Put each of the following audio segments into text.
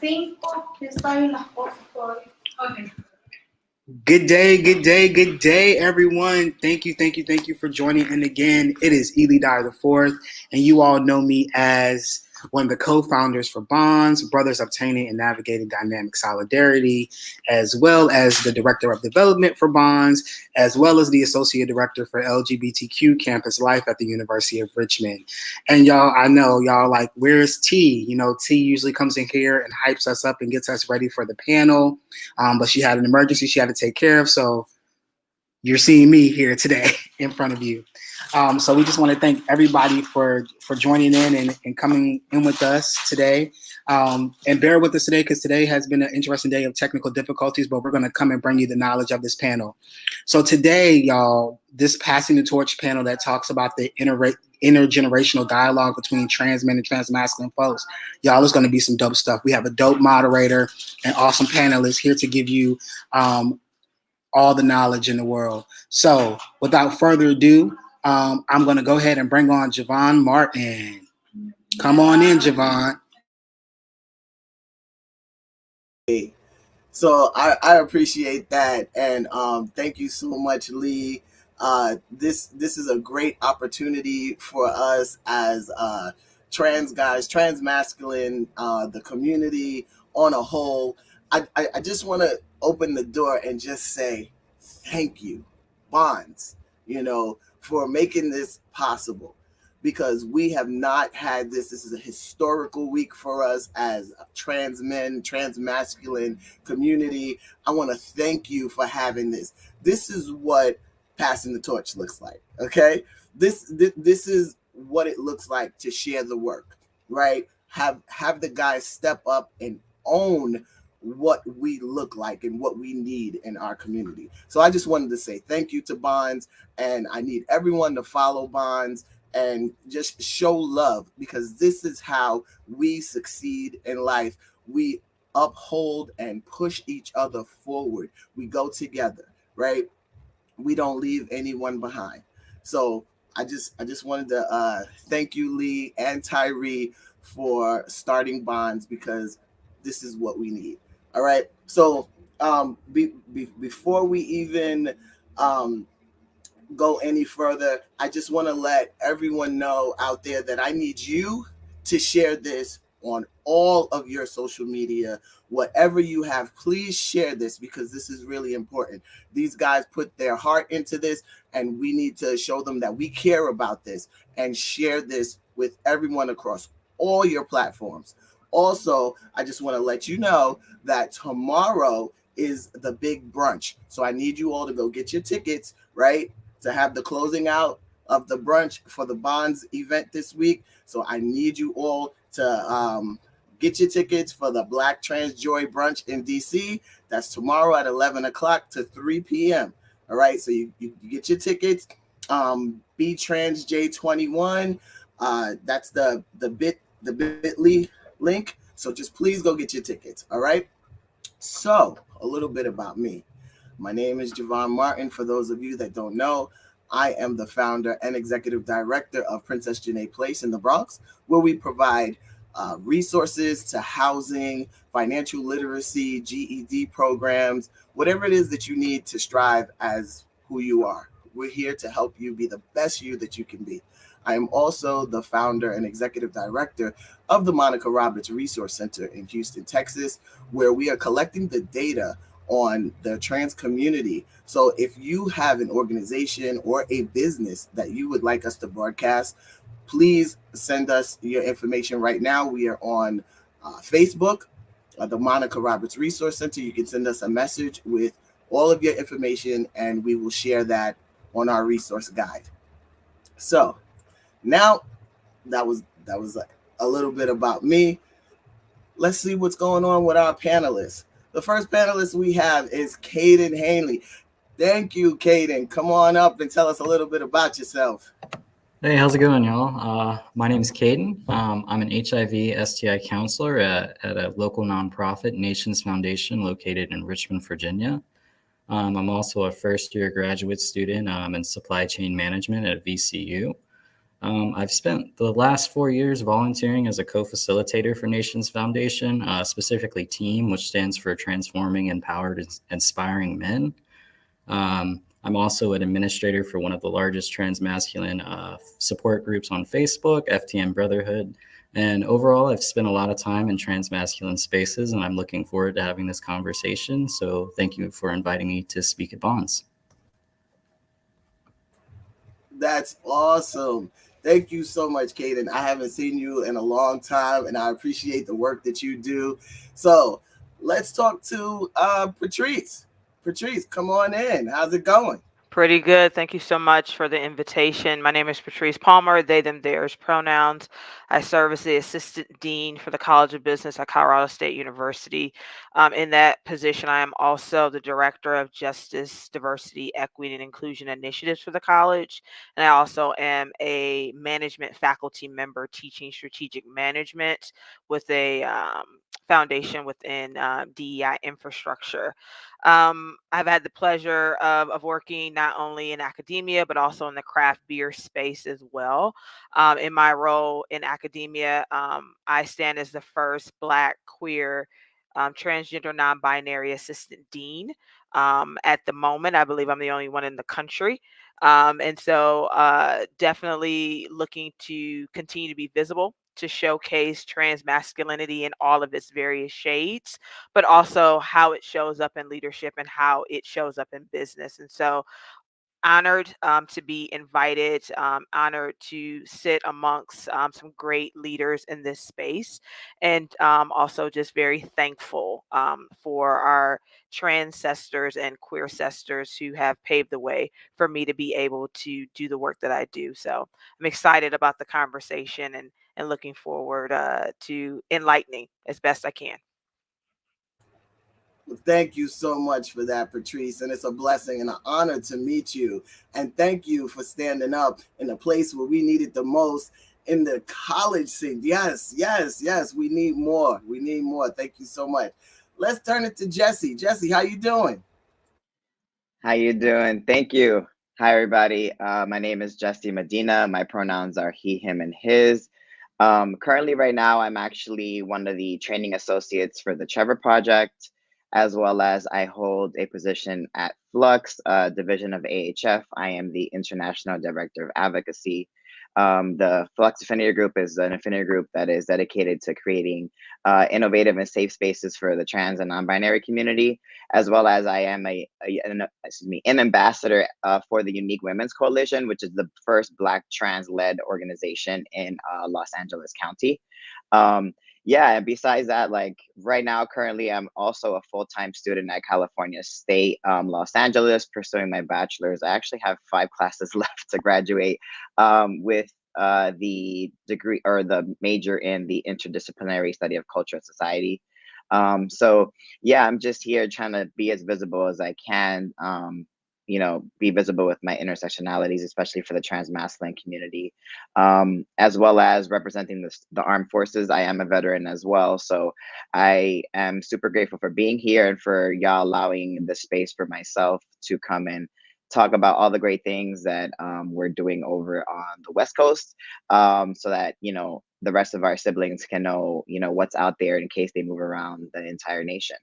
5 está bien las cosas todavía. Okay. Good day, everyone. Thank you for joining in again. It is Eli Dyer IV, and you all know me as one of the co-founders for Bonds, Brothers Obtaining and Navigating Dynamic Solidarity, as well as the Director of Development for Bonds, as well as the Associate Director for LGBTQ Campus Life at the University of Richmond. And y'all, I know y'all like, where's T? You know, T usually comes in here and hypes us up and gets us ready for the panel, but she had an emergency she had to take care of, so you're seeing me here today in front of you. So we just want to thank everybody for joining in and coming in with us today. And bear with us today because today has been an interesting day of technical difficulties, but we're going to come and bring you the knowledge of this panel. So today, y'all, this Passing the Torch panel that talks about the intergenerational dialogue between trans men and transmasculine folks, y'all, is going to be some dope stuff. We have a dope moderator and awesome panelists here to give you all the knowledge in the world. So without further ado, I'm going to go ahead and bring on Jevon Martin. Come on in, Jevon. So I appreciate that, and thank you so much, Lee. This is a great opportunity for us as trans guys, transmasculine, the community on a whole. I just want to open the door and just say thank you, Bonds, for making this possible, because we have not had this. This is a historical week for us as trans men, transmasculine community. I want to thank you for having this. This is what Passing the Torch looks like, okay? This is what it looks like to share the work, right? Have the guys step up and own what we look like and what we need in our community. So I just wanted to say thank you to Bonds, and I need everyone to follow Bonds and just show love, because this is how we succeed in life. We uphold and push each other forward. We go together, right? We don't leave anyone behind. So I just wanted to thank you, Lee and Tyree, for starting Bonds, because this is what we need. All right. So before we even go any further, I just want to let everyone know out there that I need you to share this on all of your social media. Whatever you have, please share this, because this is really important. These guys put their heart into this, and we need to show them that we care about this, and share this with everyone across all your platforms. Also, I just want to let you know that tomorrow is the big brunch. So I need you all to go get your tickets, right, to have the closing out of the brunch for the Bonds event this week. So I need you all to get your tickets for the Black Trans Joy brunch in DC. That's tomorrow at 11 o'clock to 3 p.m. All right, so you get your tickets. BTransJ21. That's the bit.ly link. So just please go get your tickets. All right. So a little bit about me. My name is Jevon Martin. For those of you that don't know, I am the founder and executive director of Princess Janae Place in the Bronx, where we provide resources to housing, financial literacy, GED programs, whatever it is that you need to strive as who you are. We're here to help you be the best you that you can be. I am also the founder and executive director of the Monica Roberts Resource Center in Houston, Texas, where we are collecting the data on the trans community. So if you have an organization or a business that you would like us to broadcast, please send us your information right now. We are on Facebook, the Monica Roberts Resource Center. You can send us a message with all of your information, and we will share that on our resource guide. So now that was a little bit about me. Let's see what's going on with our panelists. The first panelist we have is Caden Hayney. Thank you, Caden. Come on up and tell us a little bit about yourself. Hey, how's it going, y'all? My name is Caden. I'm an HIV STI counselor at a local nonprofit, Nations Foundation, located in Richmond, Virginia. I'm also a first-year graduate student in supply chain management at VCU. I've spent the last 4 years volunteering as a co-facilitator for Nations Foundation, specifically TEAM, which stands for Transforming Empowered Inspiring Men. I'm also an administrator for one of the largest transmasculine support groups on Facebook, FTM Brotherhood. And overall, I've spent a lot of time in transmasculine spaces, and I'm looking forward to having this conversation. So thank you for inviting me to speak at Bonds. That's awesome. Thank you so much, Caden. I haven't seen you in a long time, and I appreciate the work that you do. So let's talk to Patrice. Patrice, come on in. How's it going? Pretty good. Thank you so much for the invitation. My name is Patrice Palmer, they, them, theirs pronouns. I serve as the Assistant Dean for the College of Business at Colorado State University. In that position, I am also the Director of Justice, Diversity, Equity, and Inclusion Initiatives for the college. And I also am a management faculty member teaching strategic management with a foundation within DEI infrastructure. I've had the pleasure of working not only in academia, but also in the craft beer space as well. In my role in academia, I stand as the first Black, queer, transgender, non-binary assistant dean. At the moment, I believe I'm the only one in the country. And so definitely looking to continue to be visible, to showcase trans masculinity in all of its various shades, but also how it shows up in leadership and how it shows up in business. And so honored to be invited, honored to sit amongst some great leaders in this space, and also just very thankful for our trans sisters and queer sisters who have paved the way for me to be able to do the work that I do. So I'm excited about the conversation and looking forward to enlightening as best I can. Thank you so much for that, Patrice. And it's a blessing and an honor to meet you. And thank you for standing up in a place where we need it the most, in the college scene. Yes, yes, yes. We need more. We need more. Thank you so much. Let's turn it to Jesse. Jesse, how you doing? How you doing? Thank you. Hi, everybody. My name is Jesse Medina. My pronouns are he, him, and his. Currently, right now, I'm actually one of the training associates for the Trevor Project, as well as I hold a position at Flux, division of AHF. I am the International Director of Advocacy. The Flux Affinity Group is an affinity group that is dedicated to creating innovative and safe spaces for the trans and non-binary community, as well as I am an ambassador for the Unique Women's Coalition, which is the first Black trans-led organization in Los Angeles County. Yeah, and besides that, like right now, currently, I'm also a full-time student at California State, Los Angeles, pursuing my bachelor's. I actually have 5 classes left to graduate with the degree or the major in the interdisciplinary study of culture and society. So yeah, I'm just here trying to be as visible as I can, be visible with my intersectionalities, especially for the transmasculine community, as well as representing the armed forces. I am a veteran as well. So I am super grateful for being here and for y'all allowing the space for myself to come and talk about all the great things that we're doing over on the West Coast, so that, the rest of our siblings can know, what's out there in case they move around the entire nation.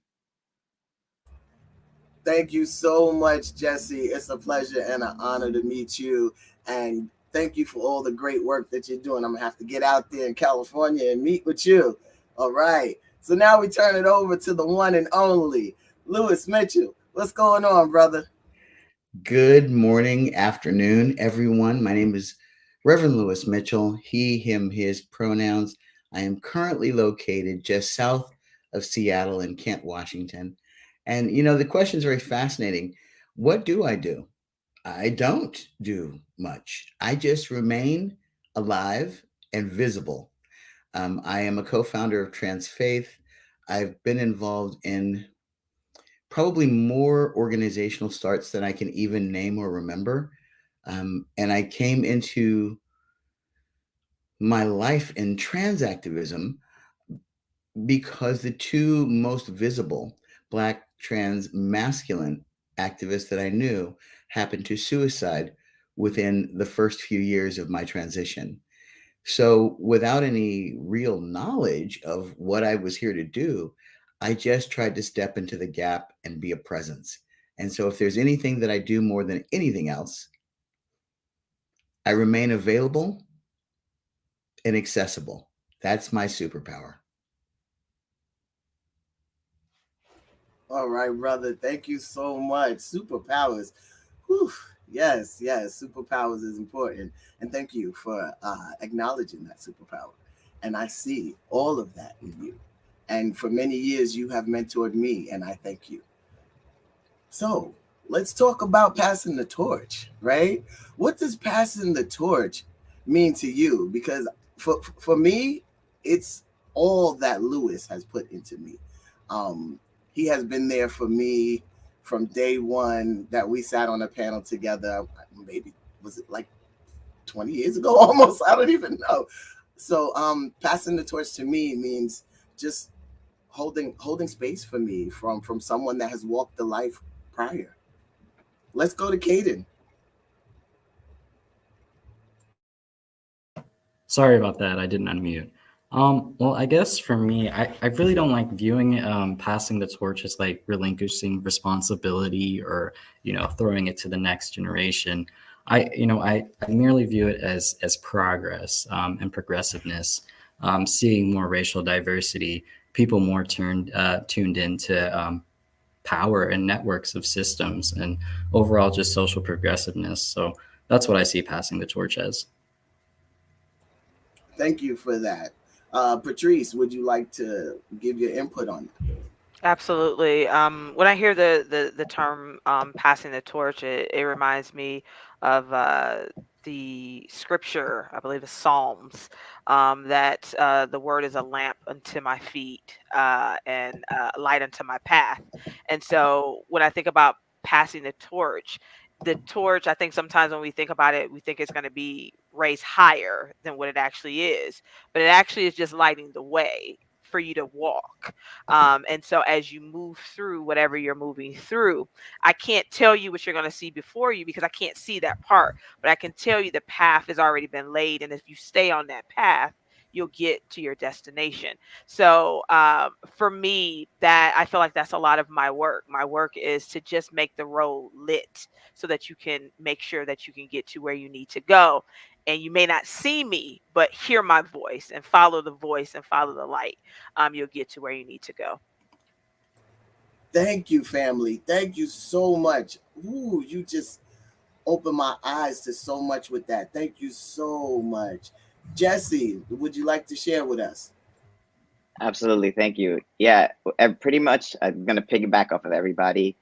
Thank you so much, Jesse. It's a pleasure and an honor to meet you. And thank you for all the great work that you're doing. I'm going to have to get out there in California and meet with you. All right. So now we turn it over to the one and only Lewis Mitchell. What's going on, brother? Good morning, afternoon, everyone. My name is Reverend Lewis Mitchell, he, him, his pronouns. I am currently located just south of Seattle in Kent, Washington. And, the question is very fascinating. What do? I don't do much. I just remain alive and visible. I am a co-founder of Trans Faith. I've been involved in probably more organizational starts than I can even name or remember. And I came into my life in trans activism because the two most visible Black trans masculine activists that I knew happened to suicide within the first few years of my transition. So without any real knowledge of what I was here to do, I just tried to step into the gap and be a presence. And so if there's anything that I do more than anything else, I remain available and accessible. That's my superpower. All right, brother. Thank you so much. Superpowers. Whew. Yes, superpowers is important. And thank you for acknowledging that superpower. And I see all of that in you. And for many years, you have mentored me, and I thank you. So let's talk about passing the torch, right? What does passing the torch mean to you? Because for me, it's all that Lewis has put into me. He has been there for me from day one that we sat on a panel together. Maybe was it like 20 years ago almost? I don't even know. So passing the torch to me means just holding space for me from someone that has walked the life prior. Let's go to Caden. Sorry about that. I didn't unmute. Well, I guess for me, I really don't like viewing passing the torch as like relinquishing responsibility or, throwing it to the next generation. I merely view it as progress and progressiveness, seeing more racial diversity, people more tuned into power and networks of systems, and overall just social progressiveness. So that's what I see passing the torch as. Thank you for that. Patrice, would you like to give your input on that? Absolutely. When I hear the term passing the torch, it reminds me of the scripture, I believe it's Psalms, that the word is a lamp unto my feet and a light unto my path. And so when I think about passing the torch, I think sometimes when we think about it, we think it's going to be raised higher than what it actually is. But it actually is just lighting the way for you to walk. And so as you move through whatever you're moving through, I can't tell you what you're going to see before you because I can't see that part, but I can tell you the path has already been laid. And if you stay on that path, you'll get to your destination. So for me, that I feel like that's a lot of my work. My work is to just make the road lit so that you can make sure that you can get to where you need to go. And you may not see me, but hear my voice and follow the voice and follow the light. You'll get to where you need to go. Thank you, family. Thank you so much. Ooh, you just opened my eyes to so much with that. Thank you so much. Jesse, would you like to share with us? Absolutely. Thank you. Yeah, pretty much I'm going to piggyback off of everybody.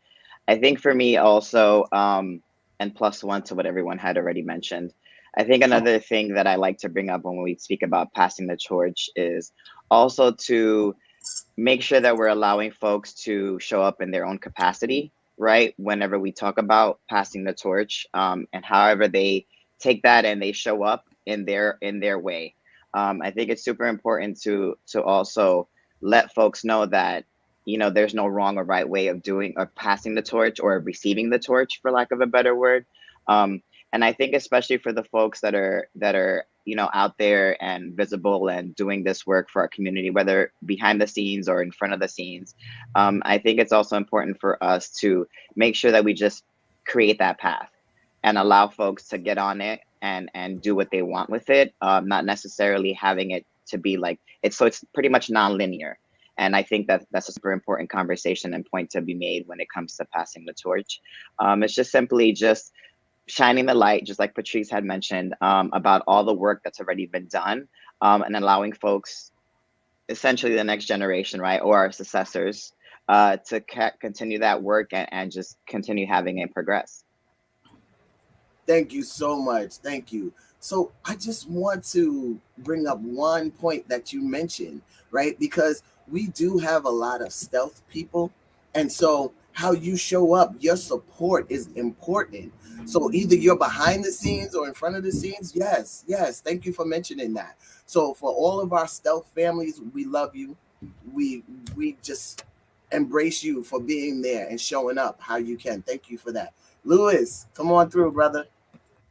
I think for me also, and plus one to what everyone had already mentioned, I think another thing that I like to bring up when we speak about passing the torch is also to make sure that we're allowing folks to show up in their own capacity, right? Whenever we talk about passing the torch, and however they take that and they show up in their way. I think it's super important to also let folks know that there's no wrong or right way of doing or passing the torch or receiving the torch, for lack of a better word. And I think especially for the folks that are out there and visible and doing this work for our community, whether behind the scenes or in front of the scenes, I think it's also important for us to make sure that we just create that path and allow folks to get on it and do what they want with it, not necessarily having it to be like it's pretty much non-linear. And I think that's a super important conversation and point to be made when it comes to passing the torch. It's just simply just shining the light, just like Patrice had mentioned, about all the work that's already been done, and allowing folks, essentially the next generation, right, or our successors, to continue that work and just continue having it progress. Thank you so much. Thank you. So I just want to bring up one point that you mentioned, right? Because we do have a lot of stealth people. And so how you show up, your support is important. So either you're behind the scenes or in front of the scenes. Yes. Thank you for mentioning that. So for all of our stealth families, we love you. We just embrace you for being there and showing up how you can. Thank you for that. Lewis, come on through, brother.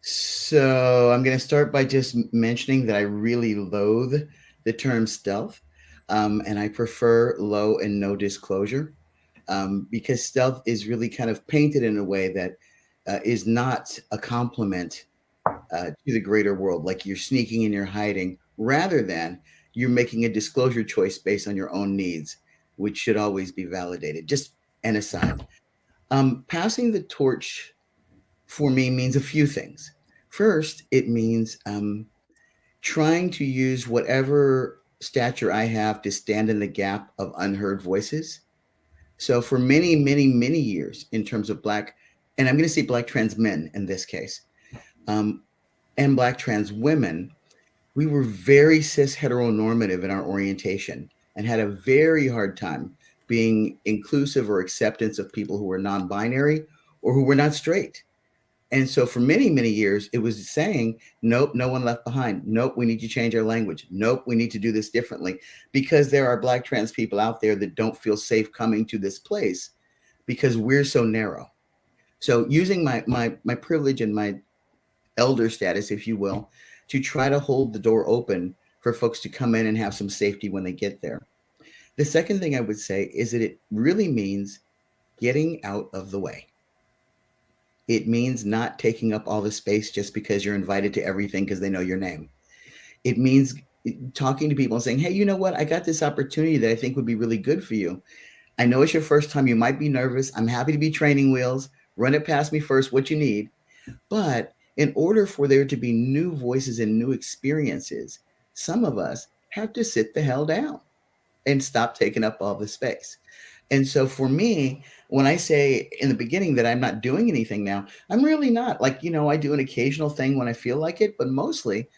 So I'm going to start by just mentioning that I really loathe the term stealth, and I prefer low and no disclosure, because stealth is really kind of painted in a way that is not a compliment to the greater world, like you're sneaking and you're hiding, rather than you're making a disclosure choice based on your own needs, which should always be validated. Just an aside. Passing the torch for me means a few things. First, it means trying to use whatever stature I have to stand in the gap of unheard voices. So, for many, many, many years, in terms of Black, and I'm going to say Black trans men in this case, um, and Black trans women, we were very cis heteronormative in our orientation and had a very hard time being inclusive or acceptance of people who were non binary or who were not straight. And so for many, many years, it was saying, nope, no one left behind. Nope, we need to change our language. Nope, we need to do this differently, because there are Black trans people out there that don't feel safe coming to this place because we're so narrow. So using my privilege and my elder status, if you will, to try to hold the door open for folks to come in and have some safety when they get there. The second thing I would say is that it really means getting out of the way. It means not taking up all the space just because you're invited to everything because they know your name. It means talking to people and saying, hey, you know what? I got this opportunity that I think would be really good for you. I know it's your first time. You might be nervous. I'm happy to be training wheels. Run it past me first, what you need. But in order for there to be new voices and new experiences, some of us have to sit the hell down and stop taking up all the space. And so for me, when I say in the beginning that I'm not doing anything now, I'm really not. Like, I do an occasional thing when I feel like it, but mostly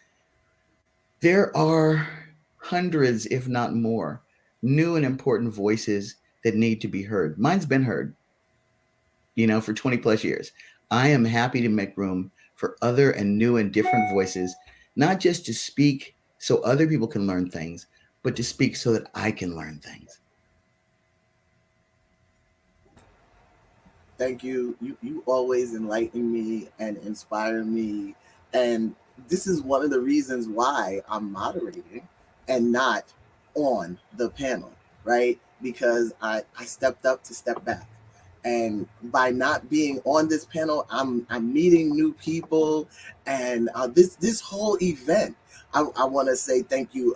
there are hundreds, if not more, new and important voices that need to be heard. Mine's been heard, for 20 plus years. I am happy to make room for other and new and different voices, not just to speak so other people can learn things, but to speak so that I can learn things. Thank you. You always enlighten me and inspire me. And this is one of the reasons why I'm moderating and not on the panel, right? Because I stepped up to step back. And by not being on this panel, I'm meeting new people. And this whole event, I want to say thank you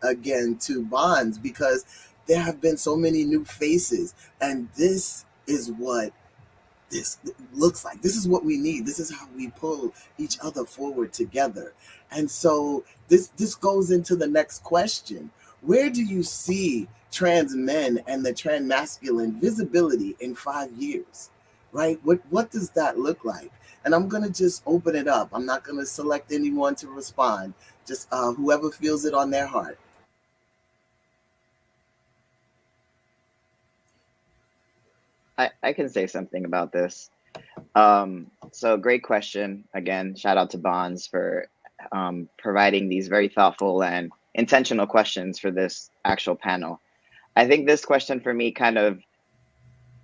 again to Bonds, because there have been so many new faces. And this is what this looks like. This is what we need. This is how we pull each other forward together. And so this goes into the next question. Where do you see trans men and the transmasculine visibility in 5 years? Right? What does that look like? And I'm going to just open it up. I'm not going to select anyone to respond. Just whoever feels it on their heart. I can say something about this. So great question. Again, shout out to Bonds for providing these very thoughtful and intentional questions for this actual panel. I think this question for me kind of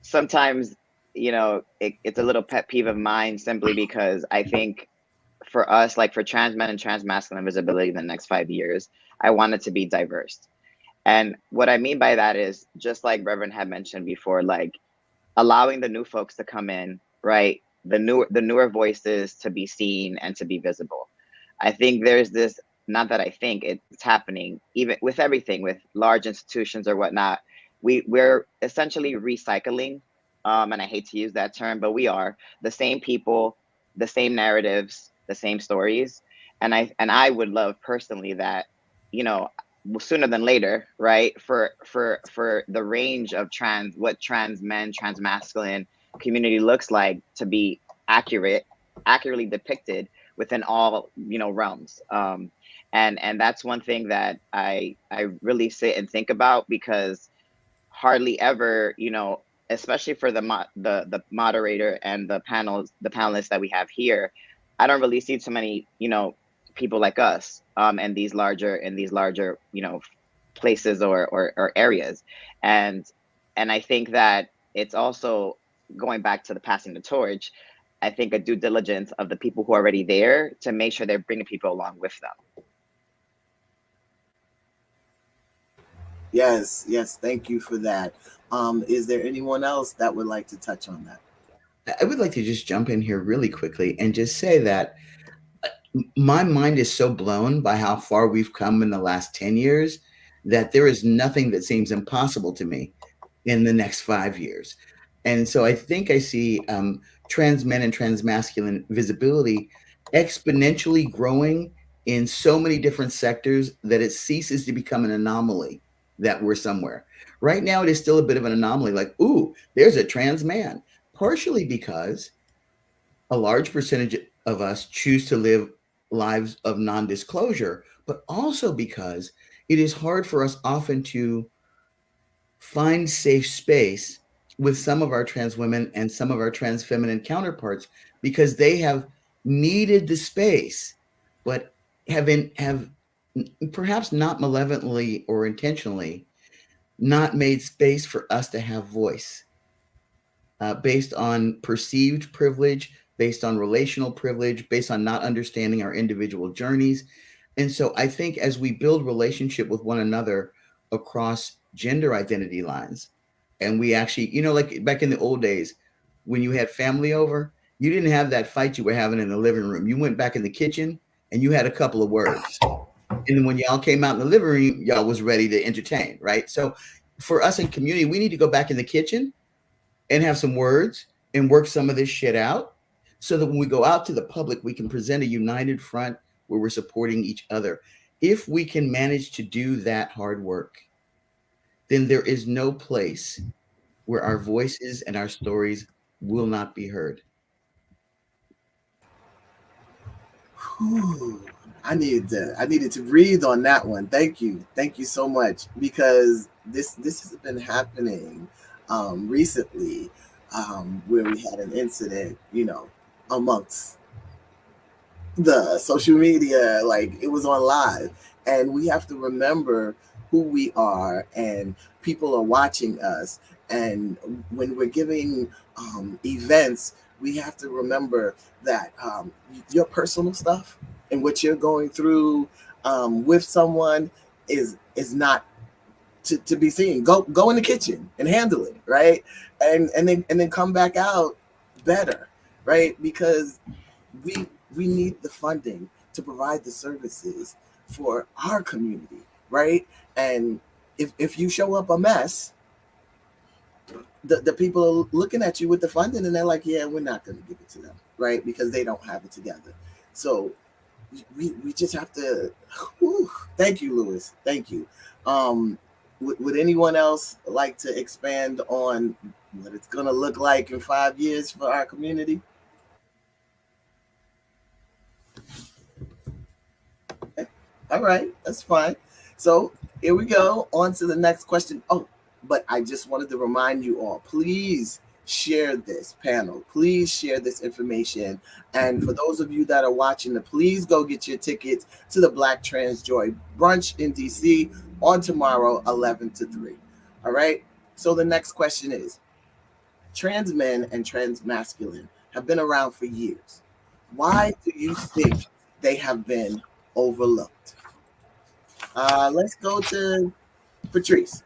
sometimes, it's a little pet peeve of mine, simply because I think for us, like for trans men and transmasculine visibility in the next 5 years, I want it to be diverse. And what I mean by that is, just like Reverend had mentioned before, like allowing the new folks to come in, right? The newer voices to be seen and to be visible. I think there's this, not that I think, it's happening even with everything, with large institutions or whatnot. We're essentially recycling, and I hate to use that term, but we are the same people, the same narratives, the same stories. And I would love personally that, sooner than later, right? For the range of what trans men, transmasculine community looks like, to be accurately depicted within all, realms. And that's one thing that I really sit and think about, because hardly ever, especially for the moderator and the panelists that we have here, I don't really see so many, people like us in these larger places or areas. And I think that it's also going back to the passing the torch. I think, a due diligence of the people who are already there to make sure they're bringing people along with them. Yes, yes, thank you for that. Is there anyone else that would like to touch on that? I would like to just jump in here really quickly and just say that my mind is so blown by how far we've come in the last 10 years that there is nothing that seems impossible to me in the next 5 years. And so I think I see trans men and transmasculine visibility exponentially growing in so many different sectors that it ceases to become an anomaly that we're somewhere. Right now, it is still a bit of an anomaly, like, ooh, there's a trans man, partially because a large percentage of us choose to live lives of non-disclosure, but also because it is hard for us often to find safe space with some of our trans women and some of our trans feminine counterparts because they have needed the space, but have perhaps not malevolently or intentionally not made space for us to have voice based on perceived privilege, based on relational privilege, based on not understanding our individual journeys. And so I think as we build relationship with one another across gender identity lines, and we actually, like back in the old days, when you had family over, you didn't have that fight you were having in the living room. You went back in the kitchen and you had a couple of words. And then when y'all came out in the living room, y'all was ready to entertain, right? So for us in community, we need to go back in the kitchen and have some words and work some of this shit out so that when we go out to the public, we can present a united front where we're supporting each other. If we can manage to do that hard work, then there is no place where our voices and our stories will not be heard. Whew. I needed to breathe on that one. Thank you so much, because this has been happening recently, where we had an incident, amongst the social media, like it was on live, and we have to remember who we are, and people are watching us, and when we're giving events, we have to remember that your personal stuff and what you're going through with someone is not to be seen. Go in the kitchen and handle it, right? And then come back out better, right? Because we need the funding to provide the services for our community, right? And if you show up a mess, the people are looking at you with the funding, and they're like, yeah, we're not going to give it to them, right? Because they don't have it together. So we just have to. Whew, thank you, Lewis. Thank you. Would anyone else like to expand on what it's going to look like in 5 years for our community? All right, that's fine. So here we go. On to the next question. Oh, but I just wanted to remind you all, please share this panel. Please share this information. And for those of you that are watching, please go get your tickets to the Black Trans Joy brunch in DC on tomorrow, 11 to 3. All right. So the next question is, trans men and trans masculine have been around for years. Why do you think they have been overlooked? Let's go to Patrice.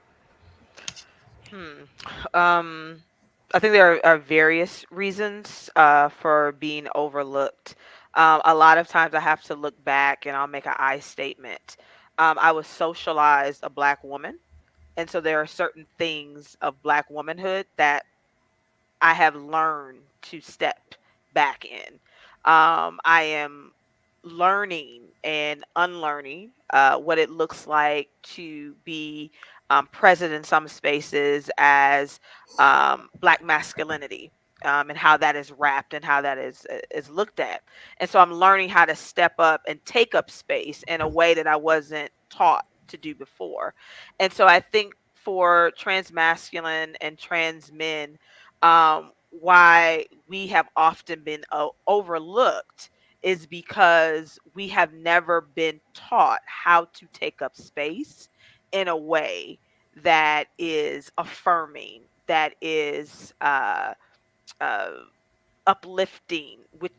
I think there are various reasons for being overlooked. A lot of times I have to look back and I'll make an I statement. I was socialized a Black woman. And so there are certain things of Black womanhood that I have learned to step back in. I am learning and unlearning what it looks like to be present in some spaces as Black masculinity. And how that is wrapped and how that is looked at, and so I'm learning how to step up and take up space in a way that I wasn't taught to do before. And so I think for trans masculine and trans men, why we have often been overlooked is because we have never been taught how to take up space in a way that is affirming, that is uh, uplifting, with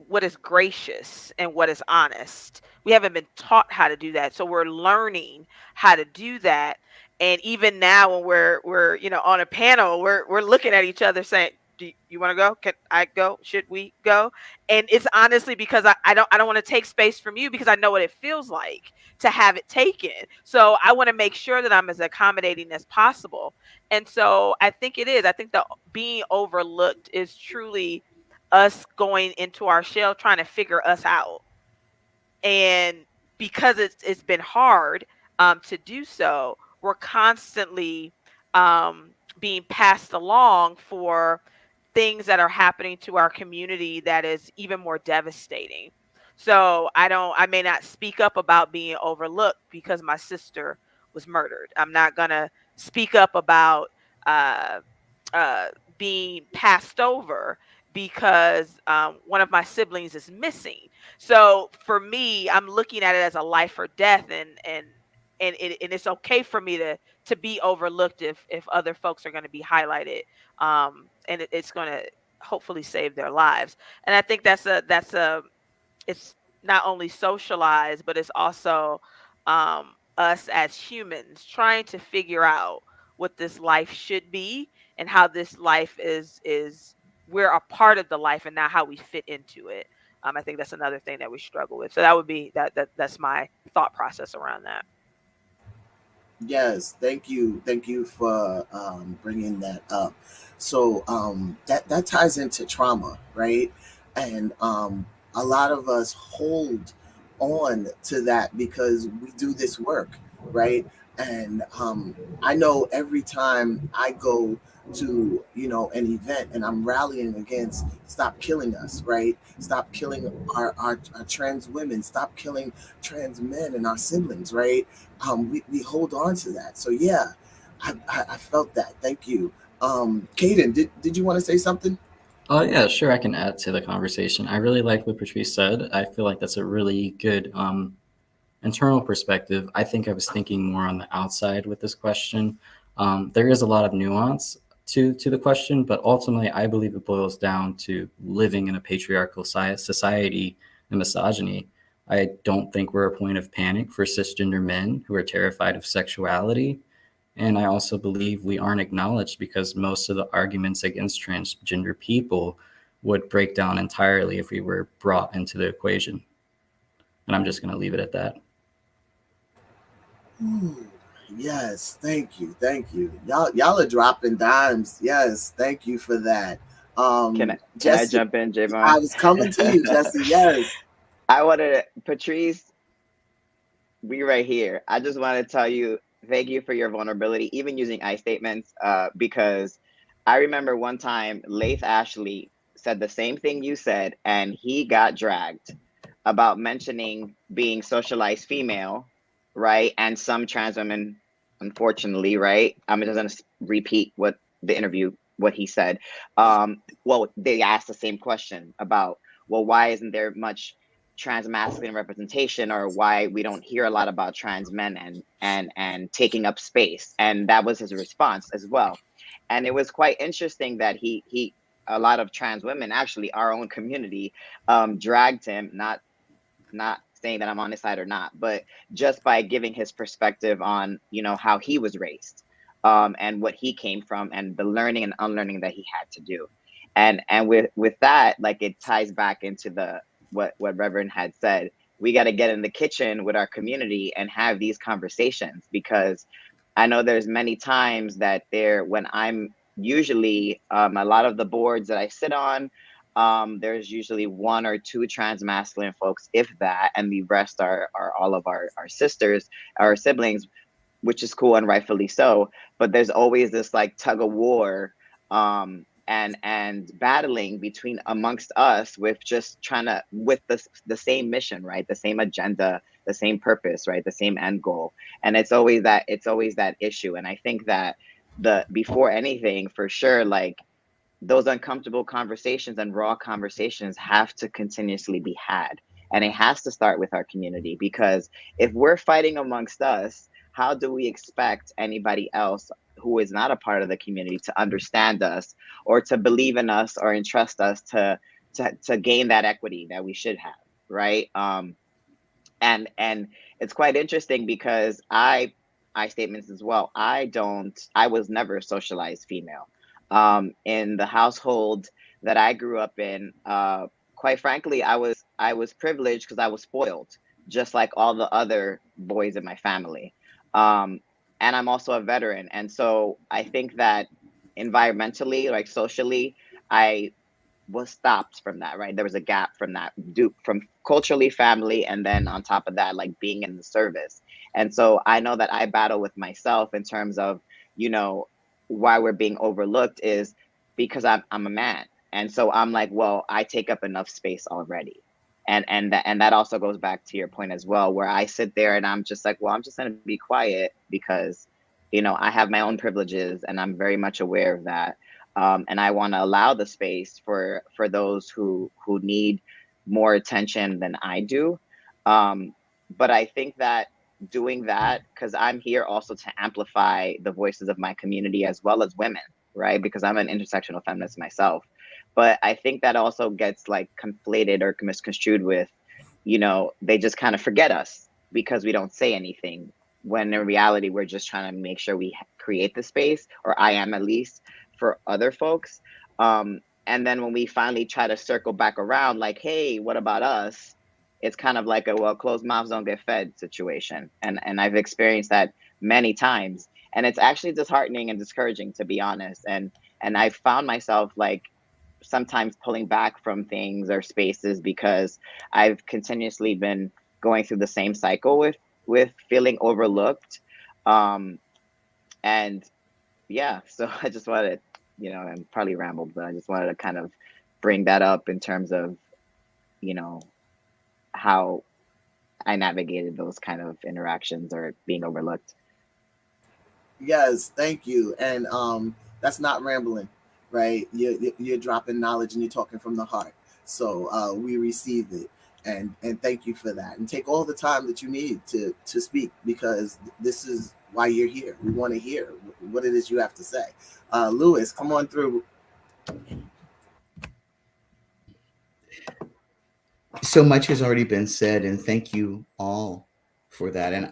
what is gracious and what is honest. We haven't been taught how to do that, so we're learning how to do that. And even now, when we're on a panel, we're looking at each other saying, "Do you want to go? Can I go? Should we go?" And it's honestly because I don't want to take space from you, because I know what it feels like to have it taken. So I want to make sure that I'm as accommodating as possible. And so I think it is. I think the being overlooked is truly us going into our shell, trying to figure us out. And because it's been hard to do so, we're constantly being passed along for things that are happening to our community that is even more devastating. So I may not speak up about being overlooked because my sister was murdered. I'm not gonna speak up about uh, uh, being passed over because one of my siblings is missing. So for me, I'm looking at it as a life or death, and it's okay for me to be overlooked if other folks are going to be highlighted, and it's going to hopefully save their lives. And I think that's a it's not only socialized, but it's also us as humans trying to figure out what this life should be, and how this life is we're a part of the life and not how we fit into it. I think that's another thing that we struggle with. So that would be that's my thought process around that. Yes, thank you for bringing that up. So that ties into trauma, right? And a lot of us hold on to that because we do this work, right? And I know every time I go to an event and I'm rallying against stop killing us, right? Stop killing our trans women, stop killing trans men and our siblings, right? We hold on to that. So yeah, I felt that. Thank you. Caden, did you want to say something? Oh, yeah, sure. I can add to the conversation. I really like what Patrice said. I feel like that's a really good internal perspective. I think I was thinking more on the outside with this question. There is a lot of nuance to the question, but ultimately, I believe it boils down to living in a patriarchal society and misogyny. I don't think we're a point of panic for cisgender men who are terrified of sexuality. And I also believe we aren't acknowledged because most of the arguments against transgender people would break down entirely if we were brought into the equation. And I'm just going to leave it at that. Ooh, yes, thank you. Y'all are dropping dimes. Yes, thank you for that. Can I Jesse, jump in, I Jevon? was coming to you, Jesse. Yes. I wanted to, Patrice, we right here. I just want to tell you, thank you for your vulnerability, even using I statements, because I remember one time Lath Ashley said the same thing you said, and he got dragged about mentioning being socialized female, right? And some trans women, unfortunately, right? I'm just going to repeat what the interview, what he said. Well, they asked the same question about, well, why isn't there much transmasculine representation, or why we don't hear a lot about trans men and taking up space? And that was his response as well. And it was quite interesting that he a lot of trans women, actually our own community, dragged him, not saying that I'm on his side or not, but just by giving his perspective on how he was raised, and what he came from, and the learning and unlearning that he had to do. And with that, like, it ties back into the what Reverend had said. We got to get in the kitchen with our community and have these conversations, because I know there's many times that when I'm usually, a lot of the boards that I sit on, there's usually one or two transmasculine folks, if that, and the rest are all of our sisters, our siblings, which is cool and rightfully so. But there's always this like tug of war, and battling between amongst us, with just trying to, with the same mission, right? The same agenda, the same purpose, right? The same end goal. And it's always that issue. And I think that before anything, for sure, like, those uncomfortable conversations and raw conversations have to continuously be had. And it has to start with our community, because if we're fighting amongst us, how do we expect anybody else who is not a part of the community to understand us or to believe in us or entrust us to gain that equity that we should have, right? And it's quite interesting because I statements as well. I was never a socialized female. In the household that I grew up in, quite frankly, I was privileged because I was spoiled, just like all the other boys in my family. And I'm also a veteran, and so I think that environmentally, like socially, I was stopped from that, right? There was a gap from that, from culturally, family, and then on top of that, like being in the service. And so I know that I battle with myself in terms of, you know, why we're being overlooked is because I'm a man. And so I'm like, well, I take up enough space already. And that also goes back to your point as well, where I sit there and I'm just like, well, I'm just going to be quiet because, you know, I have my own privileges and I'm very much aware of that. And I want to allow the space for those who need more attention than I do. But I think that doing that, because I'm here also to amplify the voices of my community as well as women, right? Because I'm an intersectional feminist myself. But I think that also gets like conflated or misconstrued with, you know, they just kind of forget us because we don't say anything, when in reality, we're just trying to make sure we create the space, or I am at least, for other folks. And then when we finally try to circle back around, like, hey, what about us? It's kind of like a, well, closed mouths don't get fed situation. And I've experienced that many times. And it's actually disheartening and discouraging, to be honest. And I found myself like sometimes pulling back from things or spaces because I've continuously been going through the same cycle with feeling overlooked. And yeah, so I just wanted, you know, and probably rambled, but I just wanted to kind of bring that up in terms of, you know, how I navigated those kind of interactions or being overlooked. Yes, thank you. And that's not rambling, right? You're dropping knowledge and you're talking from the heart. So we receive it. And thank you for that. And take all the time that you need to speak, because this is why you're here. We want to hear what it is you have to say. Lewis, come on through. So much has already been said, and thank you all for that. And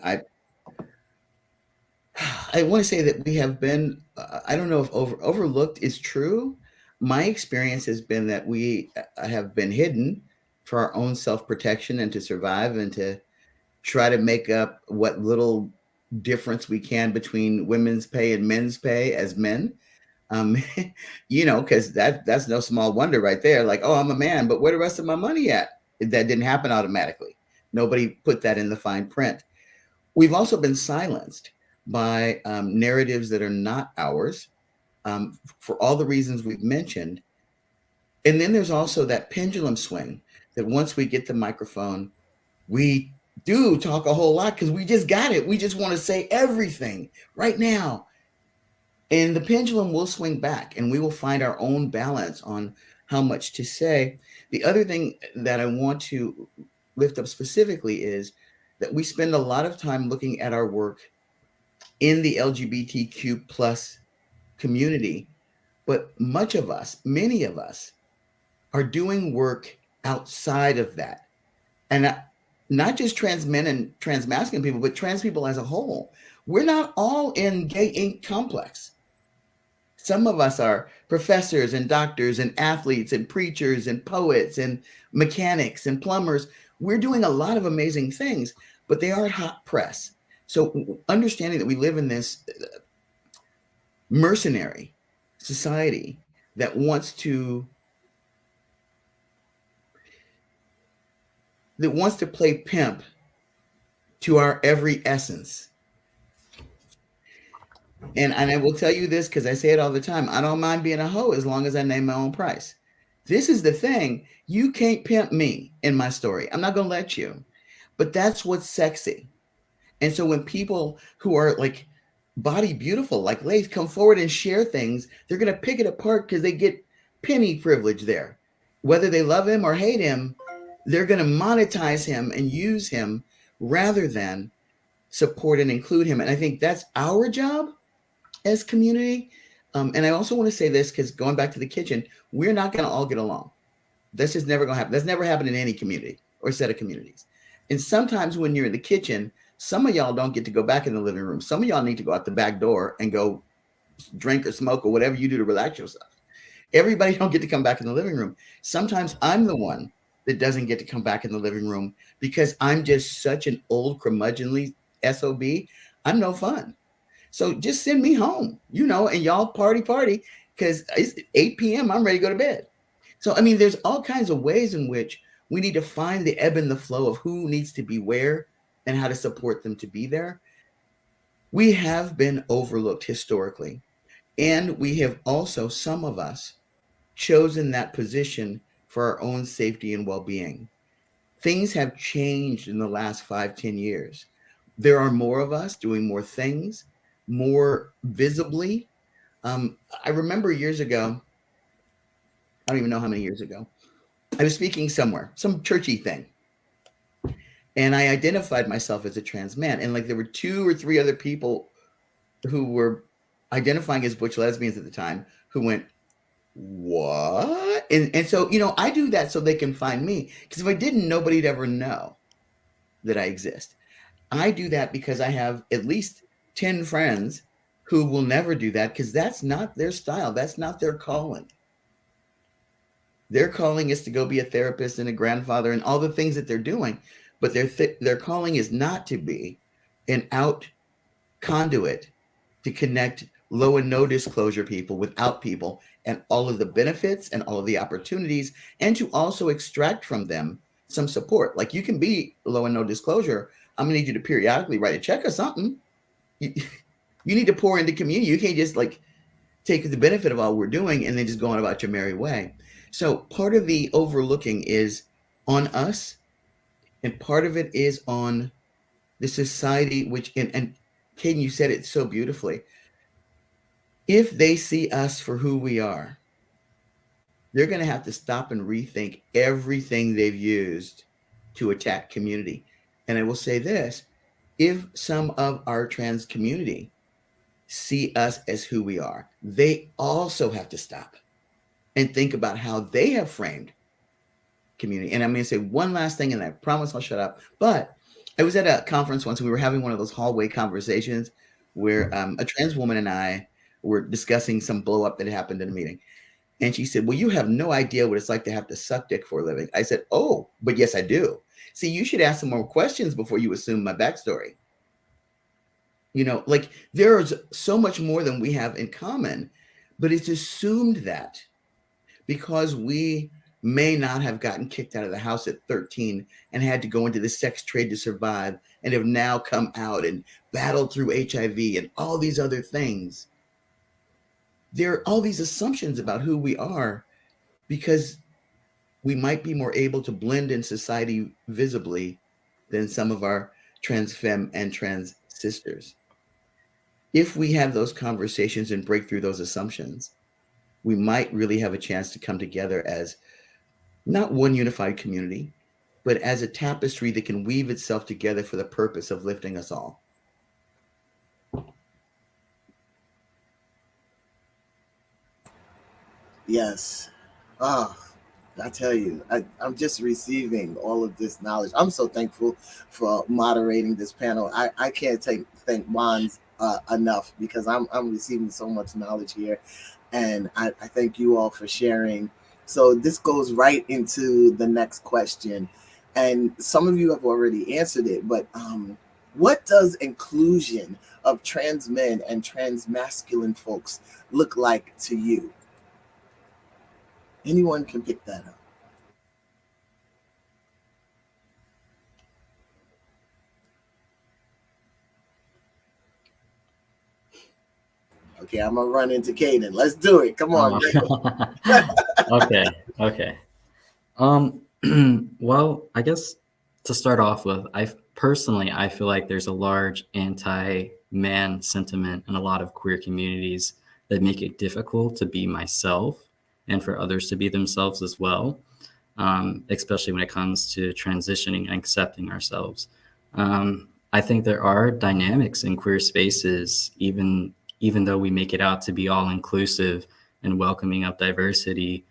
I want to say that we have been, I don't know if overlooked is true. My experience has been that we have been hidden for our own self-protection and to survive and to try to make up what little difference we can between women's pay and men's pay as men. You know, because that's no small wonder right there. Like, oh, I'm a man, but where the rest of my money at? That didn't happen automatically. Nobody put that in the fine print. We've also been silenced by narratives that are not ours, for all the reasons we've mentioned. And then there's also that pendulum swing that once we get the microphone, we do talk a whole lot because we just got it. We just want to say everything right now. And the pendulum will swing back and we will find our own balance on how much to say. The other thing that I want to lift up specifically is that we spend a lot of time looking at our work in the LGBTQ plus community, but many of us are doing work outside of that. And not just trans men and transmasculine people, but trans people as a whole. We're not all in gay ink complex. Some of us are professors and doctors and athletes and preachers and poets and mechanics and plumbers. We're doing a lot of amazing things, but they aren't hot press. So understanding that we live in this mercenary society that wants to play pimp to our every essence. And I will tell you this because I say it all the time. I don't mind being a hoe as long as I name my own price. This is the thing. You can't pimp me in my story. I'm not going to let you. But that's what's sexy. And so when people who are like body beautiful, like Lace, come forward and share things, they're going to pick it apart because they get penny privilege there. Whether they love him or hate him, they're going to monetize him and use him rather than support and include him. And I think that's our job as community. And I also want to say this, because going back to the kitchen, we're not going to all get along. That's just never going to happen. That's never happened in any community or set of communities. And sometimes when you're in the kitchen, some of y'all don't get to go back in the living room. Some of y'all need to go out the back door and go drink or smoke or whatever you do to relax yourself. Everybody don't get to come back in the living room. Sometimes I'm the one that doesn't get to come back in the living room because I'm just such an old curmudgeonly SOB. I'm no fun. So just send me home, and y'all party, because it's 8 p.m. I'm ready to go to bed. So, I mean, there's all kinds of ways in which we need to find the ebb and the flow of who needs to be where and how to support them to be there. We have been overlooked historically. And we have also, some of us, chosen that position for our own safety and well-being. Things have changed in the last 5-10 years. There are more of us doing more things, more visibly. I remember years ago, I don't even know how many years ago, I was speaking somewhere, some churchy thing. And I identified myself as a trans man. And like there were 2 or 3 other people who were identifying as butch lesbians at the time who went, what? And so, I do that so they can find me. Because if I didn't, nobody'd ever know that I exist. I do that because I have at least 10 friends who will never do that because that's not their style. That's not their calling. Their calling is to go be a therapist and a grandfather and all the things that they're doing. But their calling is not to be an out conduit to connect low and no disclosure people without people and all of the benefits and all of the opportunities, and to also extract from them some support. Like, you can be low and no disclosure. I'm gonna need you to periodically write a check or something. You need to pour into community. You can't just like take the benefit of all we're doing and then just go on about your merry way. So part of the overlooking is on us, and part of it is on the society, which, and Caden, you said it so beautifully. If they see us for who we are, they're going to have to stop and rethink everything they've used to attack community. And I will say this, if some of our trans community see us as who we are, they also have to stop and think about how they have framed community. And I'm going to say one last thing, and I promise I'll shut up. But I was at a conference once, and we were having one of those hallway conversations where a trans woman and I were discussing some blow up that happened in a meeting. And she said, well, you have no idea what it's like to have to suck dick for a living. I said, oh, but yes, I do. See, you should ask some more questions before you assume my backstory. Like, there's so much more than we have in common, but it's assumed that because we may not have gotten kicked out of the house at 13 and had to go into the sex trade to survive and have now come out and battled through HIV and all these other things. There are all these assumptions about who we are because we might be more able to blend in society visibly than some of our trans femme and trans sisters. If we have those conversations and break through those assumptions, we might really have a chance to come together as not one unified community, but as a tapestry that can weave itself together for the purpose of lifting us all. Yes. Oh, I tell you, I'm just receiving all of this knowledge. I'm so thankful for moderating this panel. I can't thank Bonds enough because I'm receiving so much knowledge here. And I thank you all for sharing. So this goes right into the next question. And some of you have already answered it, but what does inclusion of trans men and transmasculine folks look like to you? Anyone can pick that up. Okay, I'm gonna run into Caden. Let's do it. Come on. Okay. Well, I guess to start off with, I feel like there's a large anti-man sentiment in a lot of queer communities that make it difficult to be myself and for others to be themselves as well, especially when it comes to transitioning and accepting ourselves. I think there are dynamics in queer spaces, even even though we make it out to be all inclusive and welcoming of diversity,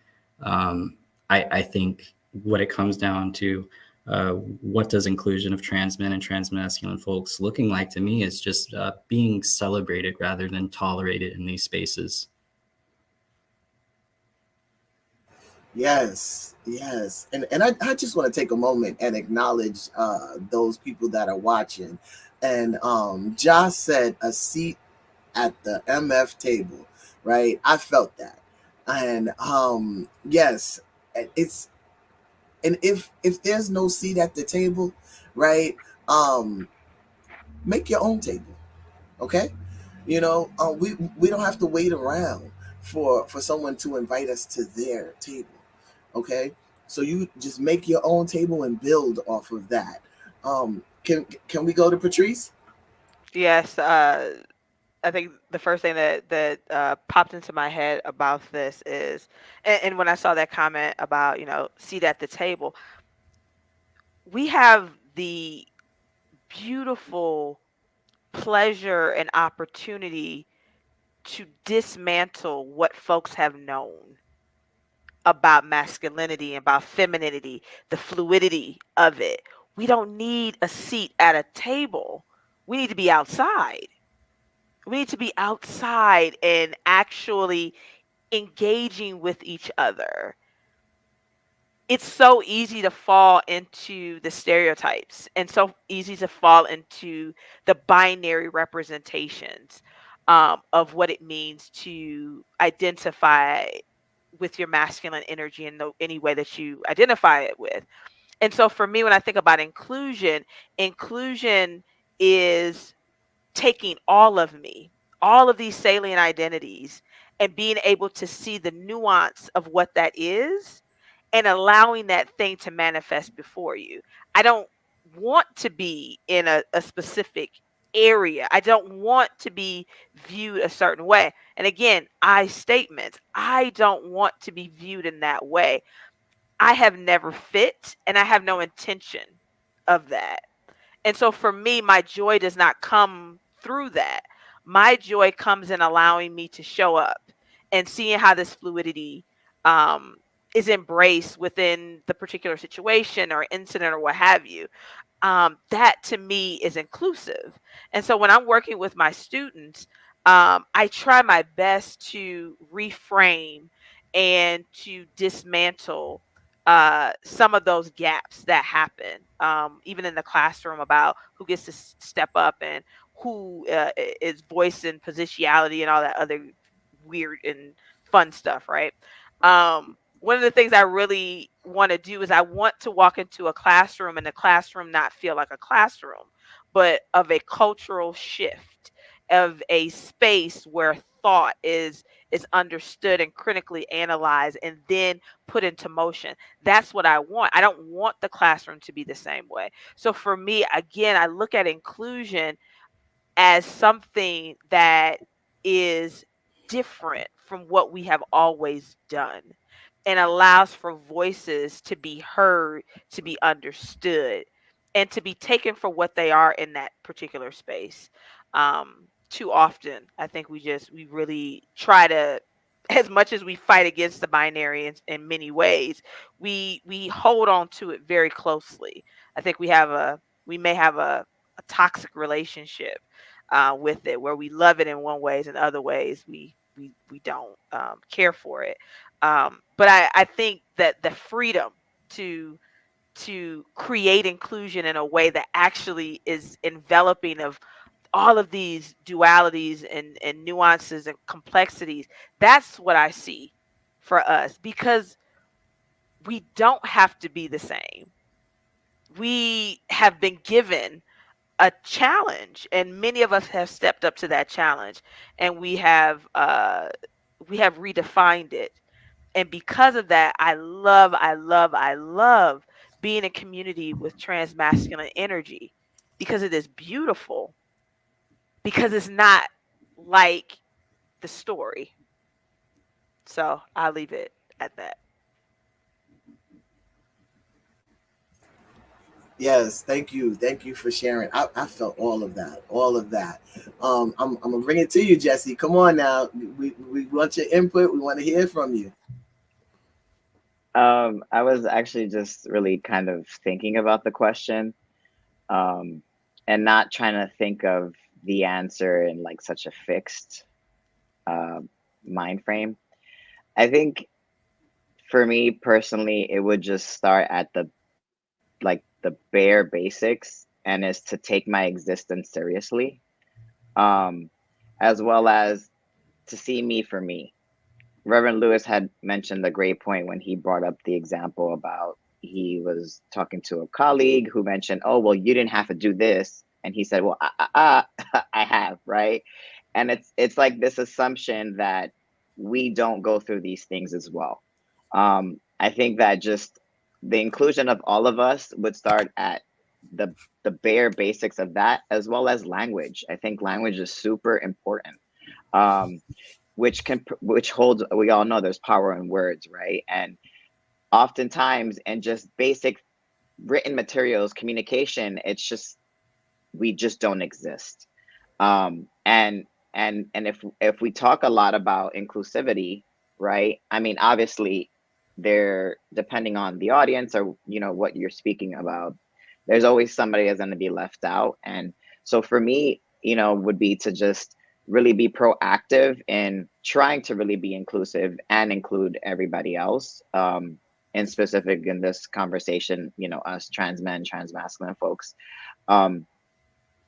I think what it comes down to, what does inclusion of trans men and transmasculine folks looking like to me is just being celebrated rather than tolerated in these spaces. Yes, yes. And I just want to take a moment and acknowledge those people that are watching. And Josh said a seat at the MF table, right? I felt that. And yes, it's and if there's no seat at the table, right? Make your own table, okay? You know, we don't have to wait around for someone to invite us to their table. Okay, so you just make your own table and build off of that. Can we go to Patrice? Yes, I think the first thing that popped into my head about this is, and when I saw that comment about, seat at the table, we have the beautiful pleasure and opportunity to dismantle what folks have known about masculinity and about femininity, the fluidity of it. We don't need a seat at a table. We need to be outside. We need to be outside and actually engaging with each other. It's so easy to fall into the stereotypes and so easy to fall into the binary representations of what it means to identify with your masculine energy in any way that you identify it with. And so for me, when I think about inclusion, inclusion is taking all of me, all of these salient identities, and being able to see the nuance of what that is and allowing that thing to manifest before you. I don't want to be in a specific area. I don't want to be viewed a certain way. And again, I statements. I don't want to be viewed in that way. I have never fit and I have no intention of that. And so for me, my joy does not come through that. My joy comes in allowing me to show up and seeing how this fluidity um, is embraced within the particular situation or incident or what have you. That to me is inclusive. And so when I'm working with my students, I try my best to reframe and to dismantle some of those gaps that happen, even in the classroom, about who gets to step up and who is voicing positionality and all that other weird and fun stuff, right? One of the things I really want to do is I want to walk into a classroom and the classroom not feel like a classroom, but of a cultural shift, of a space where thought is understood and critically analyzed and then put into motion. That's what I want. I don't want the classroom to be the same way. So for me, again, I look at inclusion as something that is different from what we have always done and allows for voices to be heard, to be understood, and to be taken for what they are in that particular space. Too often, I think we really try to, as much as we fight against the binary in many ways, we hold on to it very closely. I think we may have a toxic relationship with it, where we love it in one ways and other ways we don't care for it. But I think that the freedom to create inclusion in a way that actually is enveloping of all of these dualities and nuances and complexities, that's what I see for us, because we don't have to be the same. We have been given a challenge, and many of us have stepped up to that challenge, and we have redefined it. And because of that, I love being in community with transmasculine energy, because it is beautiful, because it's not like the story. So I'll leave it at that. Yes, thank you for sharing. I felt all of that. I'm gonna bring it to you, Jesse. Come on now, we want your input. We want to hear from you. I was actually just really kind of thinking about the question, um, and not trying to think of the answer in like such a fixed uh, mind frame. I think for me personally, it would just start at the bare basics, and is to take my existence seriously, um, as well as to see me for me. Reverend Lewis had mentioned a great point when he brought up the example about he was talking to a colleague who mentioned, "Oh, well, you didn't have to do this," and he said, "Well, I have, right?" And it's like this assumption that we don't go through these things as well. I think that just the inclusion of all of us would start at the the bare basics of that, as well as language. I think language is super important. Um, which holds, we all know there's power in words, right? And oftentimes in just basic written materials, communication, it's just, we just don't exist. And if we talk a lot about inclusivity, right, I mean, obviously, there, depending on the audience or what you're speaking about, there's always somebody that's going to be left out. And so for me, would be to just really be proactive in trying to really be inclusive and include everybody else, in specific in this conversation, us trans men, trans masculine folks, um,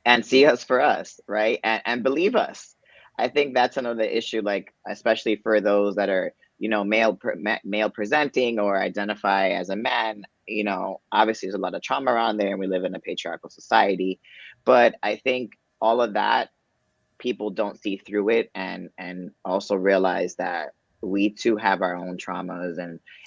and see us for us, right? And believe us. I think that's another issue, like especially for those that are, male presenting or identify as a man. Obviously there's a lot of trauma around there, and we live in a patriarchal society. But I think all of that, people don't see through it, and also realize that we too have our own traumas,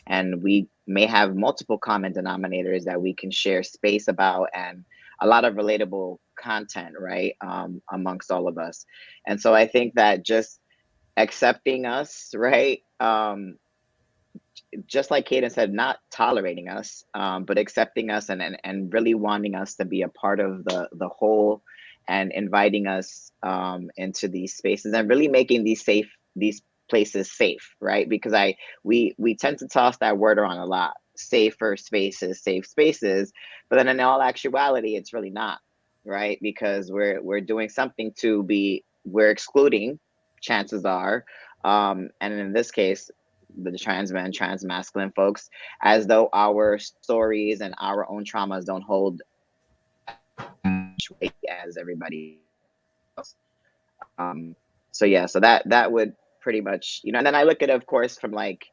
and we may have multiple common denominators that we can share space about, and a lot of relatable content, right, amongst all of us. And so I think that just accepting us, right, just like Caden said, not tolerating us, but accepting us, and really wanting us to be a part of the whole, and inviting us into these spaces, and really making these places safe, right? Because we tend to toss that word around a lot, safer spaces, safe spaces, but then in all actuality, it's really not, right? Because we're doing something we're excluding, chances are, and in this case, the trans men, trans masculine folks, as though our stories and our own traumas don't hold much weight as everybody else. So yeah, so that would pretty much, and then I look at it, of course, from like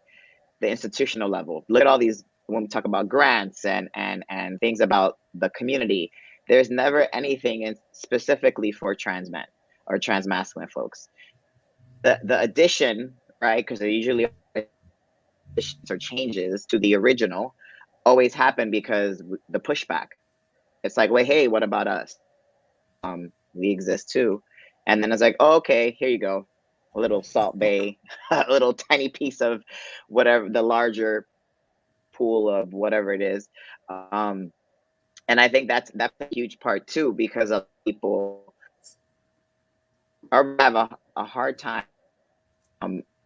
the institutional level. Look at all these, when we talk about grants and things about the community, there's never anything specifically for trans men or trans masculine folks. The addition, right? Because they usually or changes to the original always happen because the pushback. It's like, wait, hey, what about us? We exist too. And then it's like, oh, okay, here you go, a little Salt Bay, a little tiny piece of whatever the larger pool of whatever it is. And I think that's a huge part too, because of people have a hard time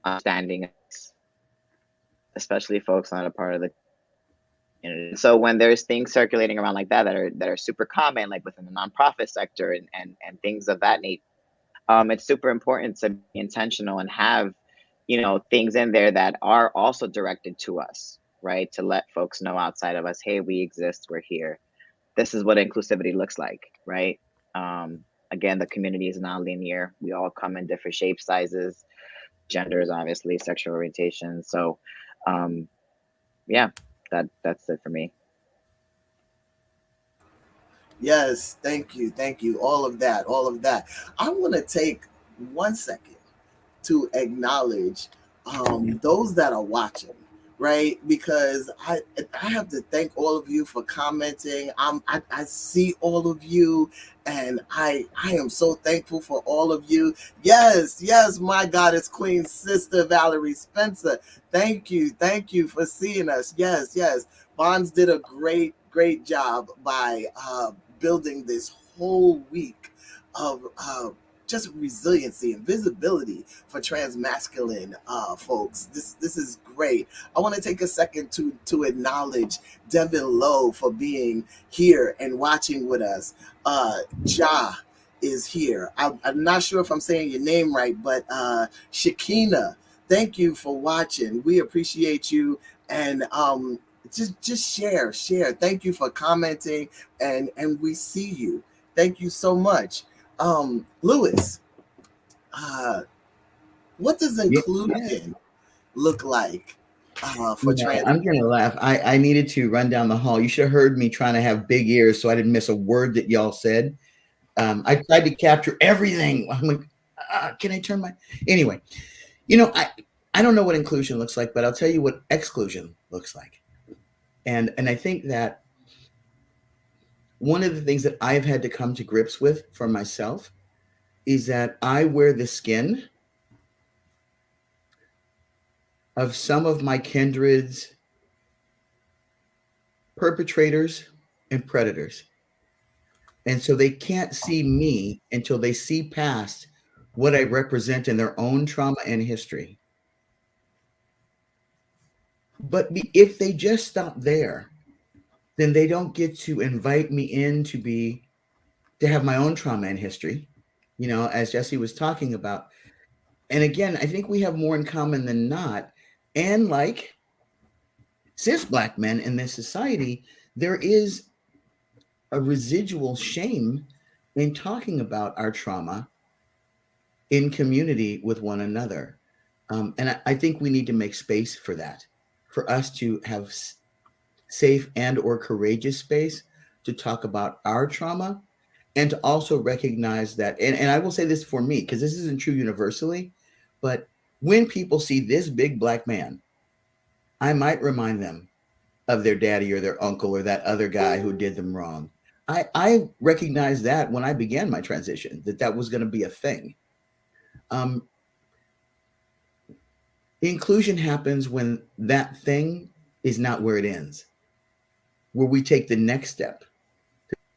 understanding, especially folks not a part of the community. So when there's things circulating around like that that are super common, like within the nonprofit sector and things of that nature, it's super important to be intentional and have things in there that are also directed to us, right? To let folks know outside of us, hey, we exist, we're here. This is what inclusivity looks like, right? Again, the community is not linear. We all come in different shapes, sizes, genders, obviously, sexual orientation. So yeah, that's it for me. Yes, thank you, all of that. I want to take 1 second to acknowledge those that are watching, right? Because I have to thank all of you for commenting. I see all of you, and I am so thankful for all of you. Yes, my Goddess Queen sister Valerie Spencer. Thank you for seeing us. Yes. Bonds did a great great job by building this whole week of just resiliency and visibility for transmasculine folks. This is great. I want to take a second to acknowledge Devin Lowe for being here and watching with us. Ja is here. I'm not sure if I'm saying your name right, but Shakina, thank you for watching. We appreciate you, and just share. Thank you for commenting, and we see you. Thank you so much. Lewis, what does inclusion look like for trans? I'm gonna laugh. I needed to run down the hall. You should have heard me trying to have big ears so I didn't miss a word that y'all said. I tried to capture everything. I'm like, can I turn my anyway? I don't know what inclusion looks like, but I'll tell you what exclusion looks like. And I think that one of the things that I've had to come to grips with for myself is that I wear the skin of some of my kindred's perpetrators and predators. And so they can't see me until they see past what I represent in their own trauma and history. But if they just stop there, then they don't get to invite me in to have my own trauma and history, as Jesse was talking about. And again, I think we have more in common than not. And like cis Black men in this society, there is a residual shame in talking about our trauma in community with one another. And I think we need to make space for that, for us to have safe and or courageous space to talk about our trauma, and to also recognize that, and I will say this for me, because this isn't true universally, but when people see this big Black man, I might remind them of their daddy or their uncle or that other guy who did them wrong. I recognized that when I began my transition, that was going to be a thing. Inclusion happens when that thing is not where it ends, where we take the next step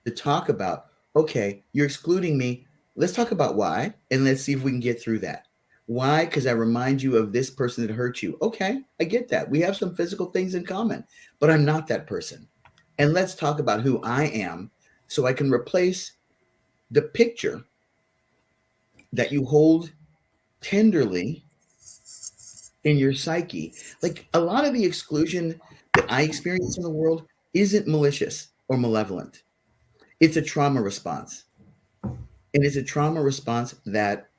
to talk about, okay, you're excluding me. Let's talk about why, and let's see if we can get through that. Why? Because I remind you of this person that hurt you. Okay, I get that. We have some physical things in common, but I'm not that person. And let's talk about who I am so I can replace the picture that you hold tenderly in your psyche. Like, a lot of the exclusion that I experience in the world isn't malicious or malevolent. It's a trauma response. And it's a trauma response that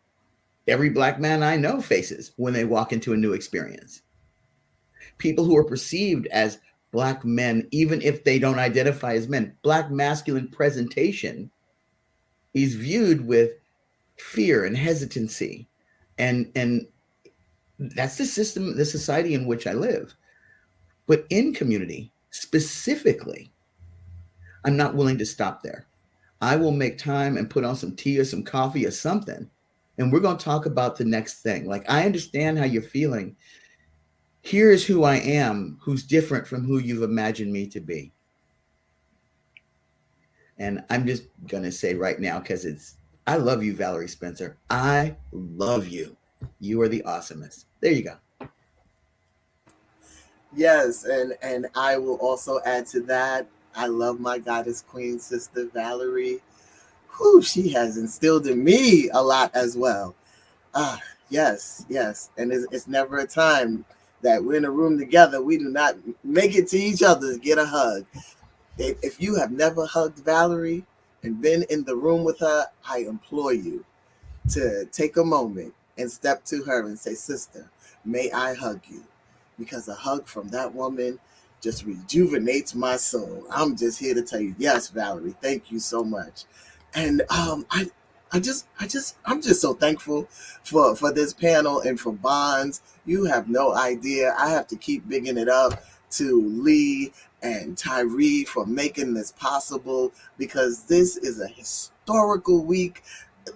every Black man I know faces when they walk into a new experience. People who are perceived as Black men, even if they don't identify as men, Black masculine presentation is viewed with fear and hesitancy. And that's the system, the society in which I live. But in community, specifically, I'm not willing to stop there. I will make time and put on some tea or some coffee or something, and we're going to talk about the next thing. Like, I understand how you're feeling. Here is who I am, who's different from who you've imagined me to be. And I'm just going to say right now, because I love you, Valerie Spencer. I love you. You are the awesomest. There you go. Yes, and I will also add to that, I love my goddess queen sister Valerie. Who she has instilled in me a lot as well. Yes. And it's never a time that we're in a room together, we do not make it to each other to get a hug. If you have never hugged Valerie and been in the room with her, I implore you to take a moment and step to her and say, sister, may I hug you? Because a hug from that woman just rejuvenates my soul. I'm just here to tell you, yes, Valerie, thank you so much. And I'm just so thankful for this panel and for Bonds. You have no idea. I have to keep bigging it up to Lee and Tyree for making this possible, because this is a historical week.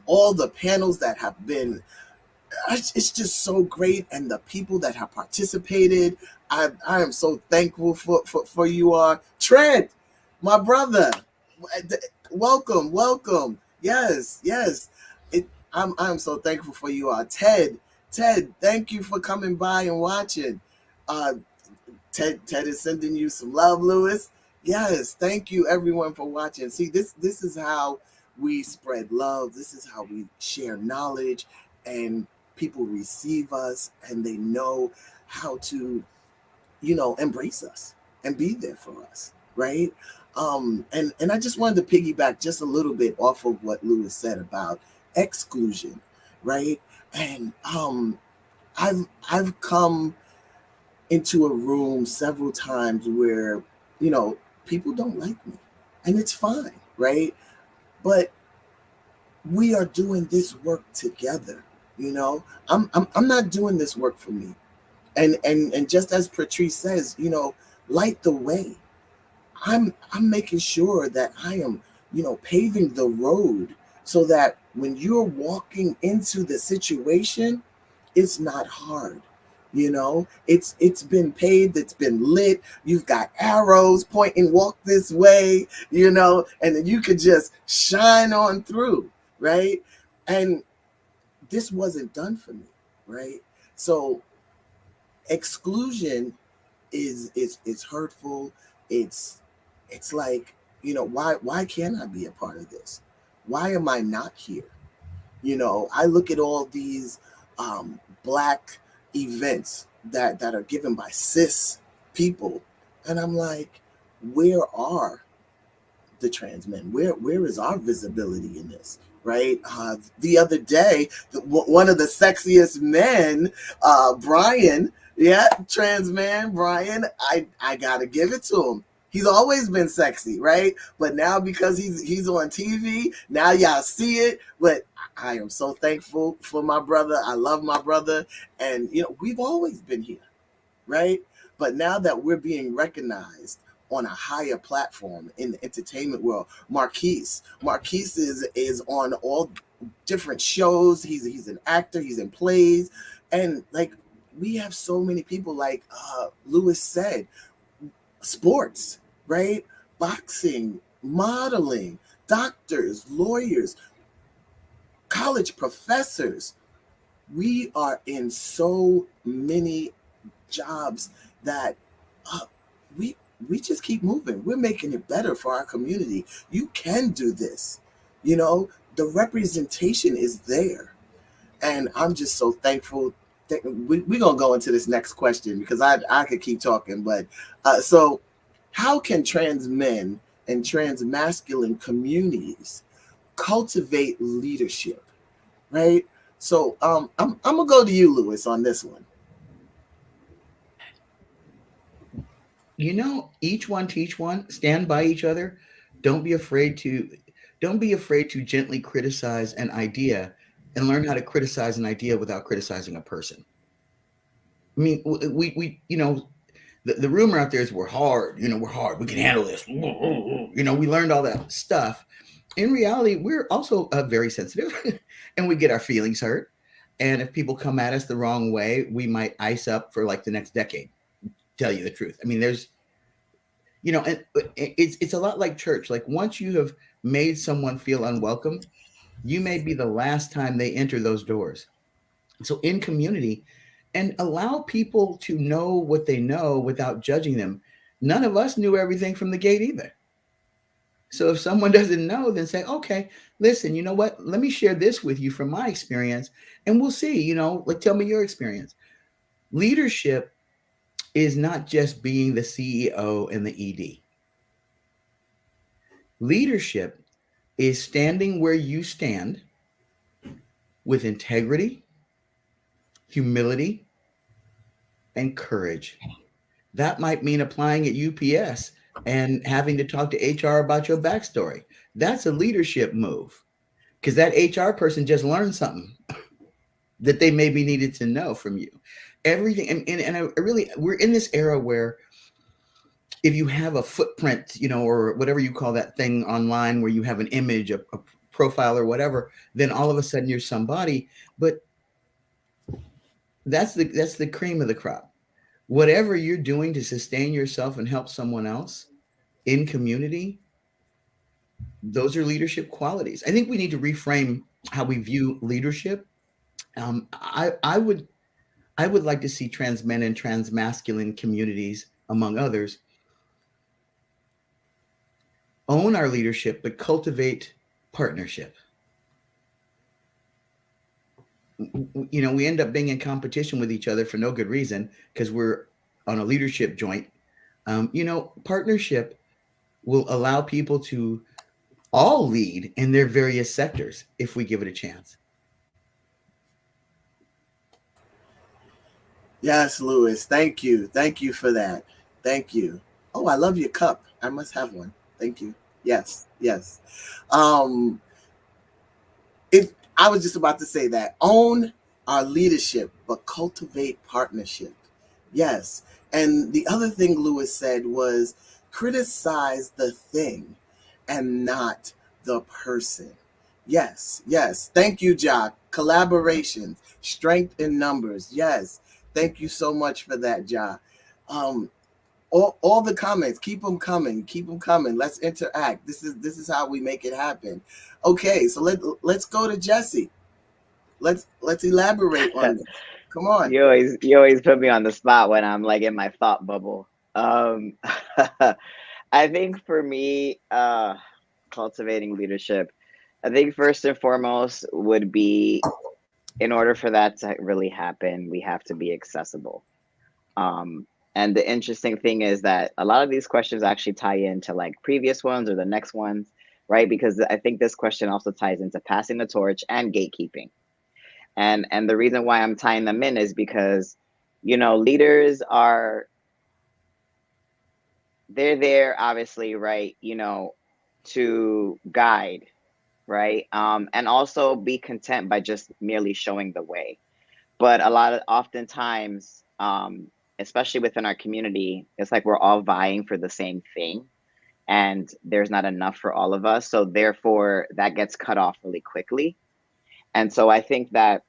All the panels that have been, it's just so great, and the people that have participated, I am so thankful for you all. Trent, my brother. Welcome, welcome. Yes, yes. I'm so thankful for you all. Ted, thank you for coming by and watching. Uh, Ted is sending you some love, Lewis. Yes, thank you everyone for watching. See, this is how we spread love. This is how we share knowledge, and people receive us, and they know how to, embrace us and be there for us, right? And I just wanted to piggyback just a little bit off of what Lewis said about exclusion, right? And I've come into a room several times where, people don't like me, and it's fine, right? But we are doing this work together. I'm not doing this work for me. And just as Patrice says, light the way. I'm making sure that I am, paving the road so that when you're walking into the situation, it's not hard. It's been paved, it's been lit. You've got arrows pointing, walk this way, and then you could just shine on through, right? And this wasn't done for me, right? So exclusion is hurtful. It's like, why can't I be a part of this? Why am I not here? I look at all these Black events that are given by cis people, and I'm like, where are the trans men? Where is our visibility in this? Right? The other day, one of the sexiest men, Brian, yeah, trans man, Brian, I gotta give it to him. He's always been sexy, right? But now because he's on TV, now y'all see it. But I am so thankful for my brother. I love my brother, and we've always been here, right? But now that we're being recognized on a higher platform in the entertainment world, Marquise is on all different shows. He's an actor. He's in plays, and like we have so many people. Like Lewis said, sports, right? Boxing, modeling, doctors, lawyers, college professors. We are in so many jobs that we just keep moving. We're making it better for our community. You can do this. The representation is there. And I'm just so thankful. We're going to go into this next question because I could keep talking. But so how can trans men and trans masculine communities cultivate leadership, right? So I'm going to go to you, Lewis, on this one. Each one teach one, stand by each other. Don't be afraid to gently criticize an idea and learn how to criticize an idea without criticizing a person. I mean, we the rumor out there is we're hard, we're hard, we can handle this. We learned all that stuff. In reality, we're also very sensitive and we get our feelings hurt. And if people come at us the wrong way, we might ice up for like the next decade. Tell you the truth. I mean, there's and it's a lot like church. Like once you have made someone feel unwelcome, you may be the last time they enter those doors. So in community, and allow people to know what they know without judging them. None of us knew everything from the gate either. So if someone doesn't know, then say, okay, listen, you know what? Let me share this with you from my experience, and we'll see, like tell me your experience. Leadership is not just being the CEO and the ED. Leadership is standing where you stand with integrity, humility, and courage. That might mean applying at UPS and having to talk to HR about your backstory. That's a leadership move because that HR person just learned something that they maybe needed to know from you. Everything. And I really, we're in this era where if you have a footprint, or whatever you call that thing online where you have an image, a profile or whatever, then all of a sudden you're somebody. But that's the cream of the crop. Whatever you're doing to sustain yourself and help someone else, in community, those are leadership qualities. I think we need to reframe how we view leadership. I would like to see trans men and transmasculine communities, among others, own our leadership, but cultivate partnership. You know, we end up being in competition with each other for no good reason because we're on a leadership joint. You know, partnership will allow people to all lead in their various sectors if we give it a chance. Yes, Lewis. Thank you. Thank you for that. Thank you. Oh, I love your cup. I must have one. Thank you. Yes, yes. If I was just about to say that, own our leadership, but cultivate partnership. Yes. And the other thing Lewis said was criticize the thing and not the person. Yes, yes. Thank you, Jock. Collaborations, strength in numbers. Yes. Thank you so much for that, Ja. All the comments, keep them coming, keep them coming. Let's interact. This is how we make it happen. Okay, so let's go to Jesse. Let's elaborate on this. Come on. You always put me on the spot when I'm like in my thought bubble. I think for me, cultivating leadership, I think first and foremost would be, in order for that to really happen, we have to be accessible. And the interesting thing is that a lot of these questions actually tie into like previous ones or the next ones, right? Because I think this question also ties into passing the torch and gatekeeping. And the reason why I'm tying them in is because, you know, leaders they're there obviously, right, you know, to guide, right? And also be content by just merely showing the way. But oftentimes, especially within our community, it's like we're all vying for the same thing, and there's not enough for all of us. So therefore, that gets cut off really quickly. And so I think that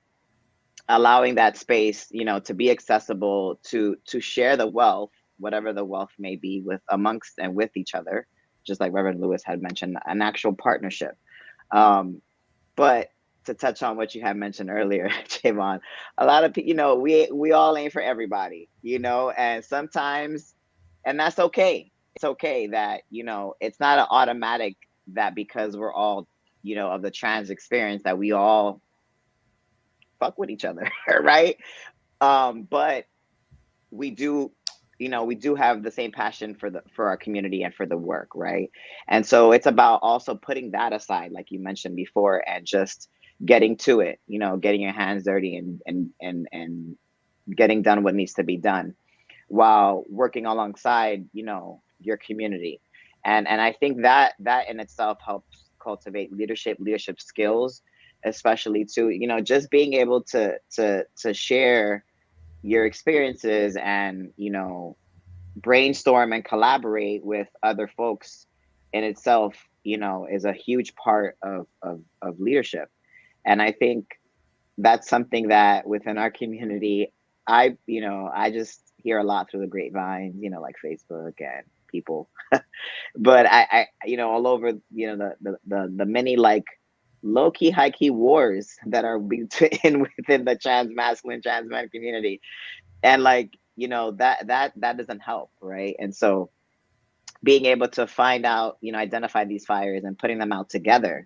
allowing that space, you know, to be accessible, to share the wealth, whatever the wealth may be, with amongst and with each other, just like Reverend Lewis had mentioned, an actual partnership. But to touch on what you had mentioned earlier, Jevon, a lot of people, you know, we all aim for everybody, you know, and sometimes, and that's okay. It's okay that, you know, it's not an automatic that because we're all, you know, of the trans experience that we all fuck with each other, right? But we do, you know, we do have the same passion for our community and for the work, right? And so it's about also putting that aside, like you mentioned before, and just getting to it, you know, getting your hands dirty and getting done what needs to be done while working alongside, you know, your community. And I think that in itself helps cultivate leadership skills, especially to, you know, just being able to share your experiences and, you know, brainstorm and collaborate with other folks in itself, you know, is a huge part of leadership. And I think that's something that within our community, I just hear a lot through the grapevine, you know, like Facebook and people, but I you know, all over, you know, the many like low key, high key wars that are within the transmasculine, trans men community. And like, you know, that doesn't help, right? And so being able to find out, you know, identify these fires and putting them out together,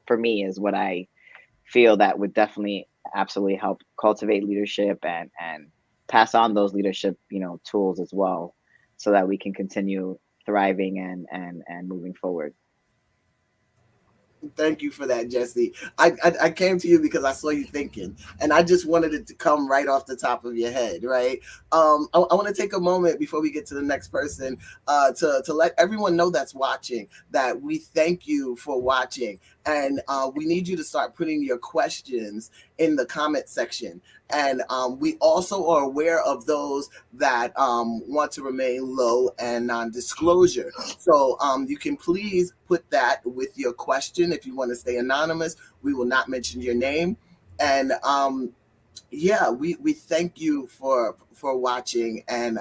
for me, is what I feel that would definitely absolutely help cultivate leadership and pass on those leadership, you know, tools as well, so that we can continue thriving and moving forward. Thank you for that, Jesse. I came to you because I saw you thinking, and I just wanted it to come right off the top of your head, right? I want to take a moment before we get to the next person to let everyone know that's watching that we thank you for watching, and we need you to start putting your questions in the comment section. And we also are aware of those that want to remain low and non-disclosure. So you can please put that with your question. If you want to stay anonymous, we will not mention your name. And Yeah, we thank you for watching, and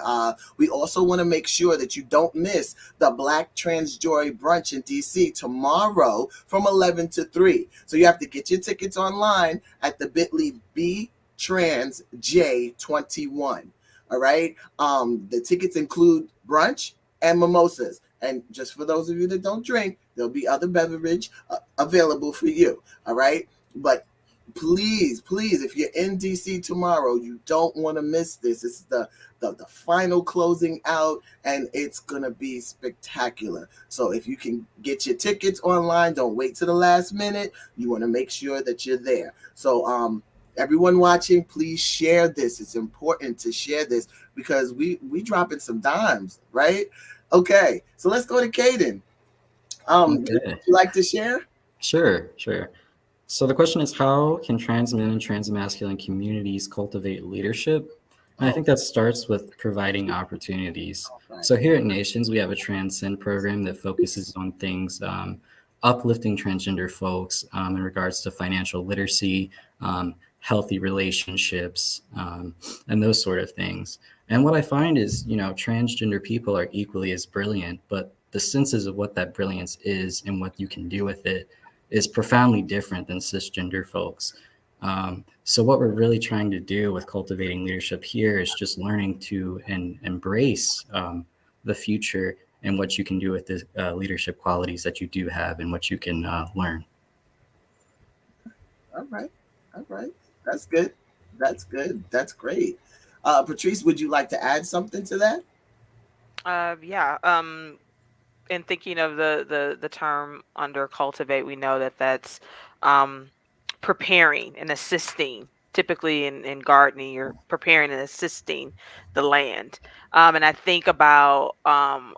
we also want to make sure that you don't miss the Black Trans Joy brunch in DC tomorrow from 11 to 3. So you have to get your tickets online at the bit.ly btransj21. All right. The tickets include brunch and mimosas, and just for those of you that don't drink, there'll be other beverage available for you. All right. But please, please, if you're in DC tomorrow, you don't want to miss this. This is the final closing out, and it's gonna be spectacular. So if you can get your tickets online, don't wait to the last minute. You want to make sure that you're there. So everyone watching, please share this. It's important to share this because we dropping some dimes, right? Okay, so let's go to Caden. Would Okay. you like to share? Sure. So the question is, how can trans men and transmasculine communities cultivate leadership? And I think that starts with providing opportunities. So here at Nations, we have a Transcend program that focuses on things uplifting transgender folks in regards to financial literacy, healthy relationships, and those sort of things. And what I find is, transgender people are equally as brilliant, but the senses of what that brilliance is and what you can do with it is profoundly different than cisgender folks. So what we're really trying to do with cultivating leadership here is just learning to embrace the future and what you can do with the leadership qualities that you do have and what you can learn. All right. That's good. That's great. Patrice, would you like to add something to that? Yeah. In thinking of the term under cultivate, we know that that's preparing and assisting. Typically in gardening, you're preparing and assisting the land. And I think about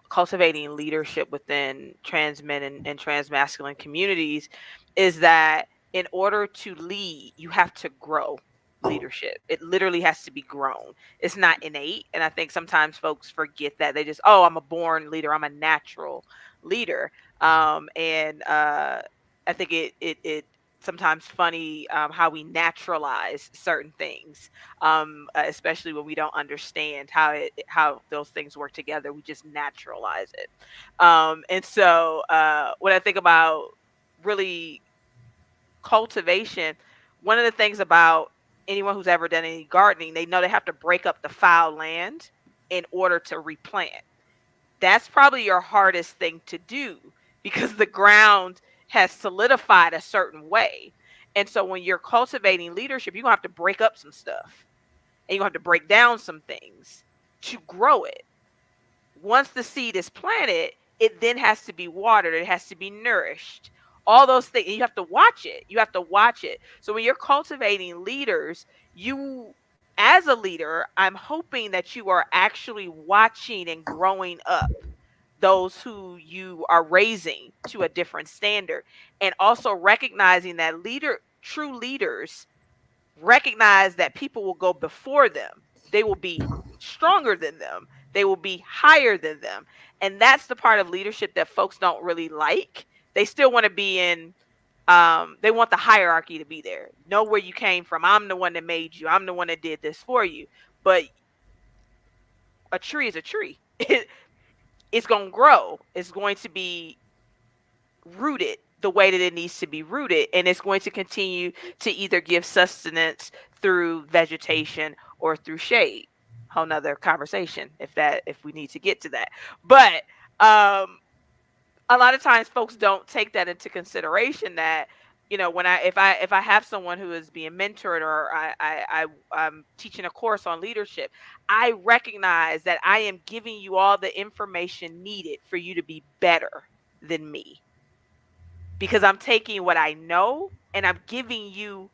cultivating leadership within trans men and transmasculine communities is that in order to lead, you have to grow leadership. It literally has to be grown. It's not innate. And I think sometimes folks forget that. They just, oh, I'm a born leader, I'm a natural leader. And I think it sometimes funny how we naturalize certain things, especially when we don't understand how those things work together. We just naturalize it. And so when I think about really cultivation, one of the things about anyone who's ever done any gardening, they know they have to break up the fallow land in order to replant. That's probably your hardest thing to do because the ground has solidified a certain way. And so when you're cultivating leadership, you're going to have to break up some stuff and you're going to have to break down some things to grow it. Once the seed is planted, it then has to be watered, it has to be nourished. All those things, you have to watch it. You have to watch it. So when you're cultivating leaders, you as a leader, I'm hoping that you are actually watching and growing up those who you are raising to a different standard, and also recognizing that true leaders recognize that people will go before them. They will be stronger than them. They will be higher than them. And that's the part of leadership that folks don't really like. They still want to be in they want the hierarchy to be there. Know where you came from. I'm the one that made you. I'm the one that did this for you. But a tree is a tree. It's going to grow. It's going to be rooted the way that it needs to be rooted, and it's going to continue to either give sustenance through vegetation or through shade. Whole nother conversation if we need to get to that. But a lot of times folks don't take that into consideration, that when if I have someone who is being mentored, or I'm teaching a course on leadership, I recognize that I am giving you all the information needed for you to be better than me, because I'm taking what I know and I'm giving you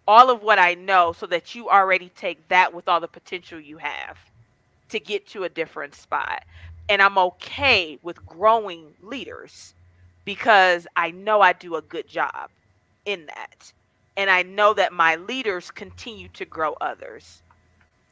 all of what I know so that you already take that with all the potential you have to get to a different spot. And I'm okay with growing leaders because I know I do a good job in that. And I know that my leaders continue to grow others.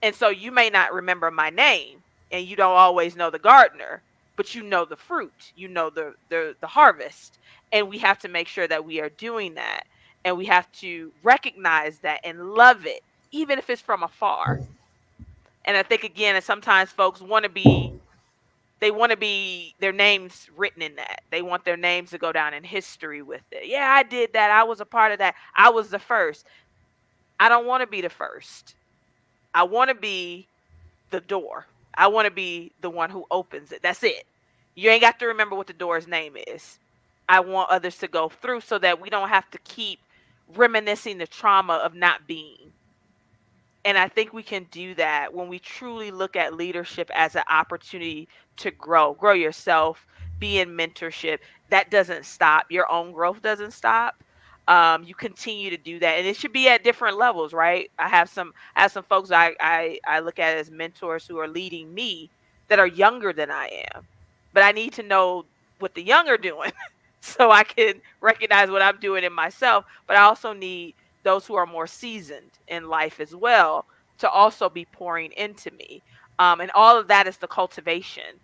And so you may not remember my name and you don't always know the gardener, but you know the fruit, you know the harvest. And we have to make sure that we are doing that. And we have to recognize that and love it even if it's from afar. And I think, again, and sometimes folks want to be, they want to be their names written in that. They want their names to go down in history with it. Yeah, I did that. I was a part of that. I was the first. I don't want to be the first. I want to be the door. I want to be the one who opens it. That's it. You ain't got to remember what the door's name is. I want others to go through so that we don't have to keep reminiscing the trauma of not being. And I think we can do that when we truly look at leadership as an opportunity to grow yourself, be in mentorship. That doesn't stop. Your own growth doesn't stop. You continue to do that, and it should be at different levels, right? I have some folks I look at as mentors who are leading me that are younger than I am, but I need to know what the young are doing so I can recognize what I'm doing in myself. But I also need those who are more seasoned in life as well to also be pouring into me. And all of that is the cultivation.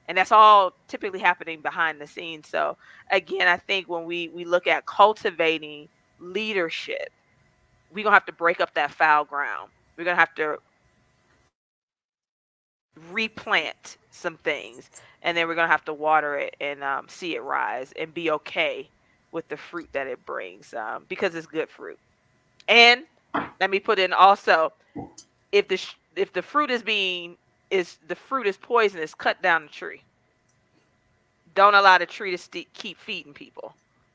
And that's all typically happening behind the scenes. So again, I think when we look at cultivating leadership, we're gonna have to break up that foul ground. We're gonna have to replant some things, and then we're gonna have to water it and see it rise and be okay with the fruit that it brings, because it's good fruit. And let me put in also, if the fruit is poisonous, cut down the tree. Don't allow the tree to keep feeding people.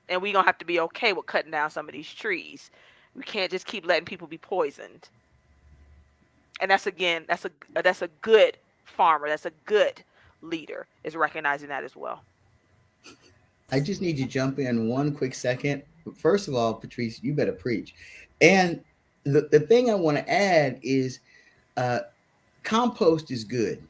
And we're gonna have to be okay with cutting down some of these trees. We can't just keep letting people be poisoned. And that's a good farmer. That's a good leader, is recognizing that as well. I just need to jump in one quick second. First of all, Patrice, you better preach. And the thing I want to add is compost is good.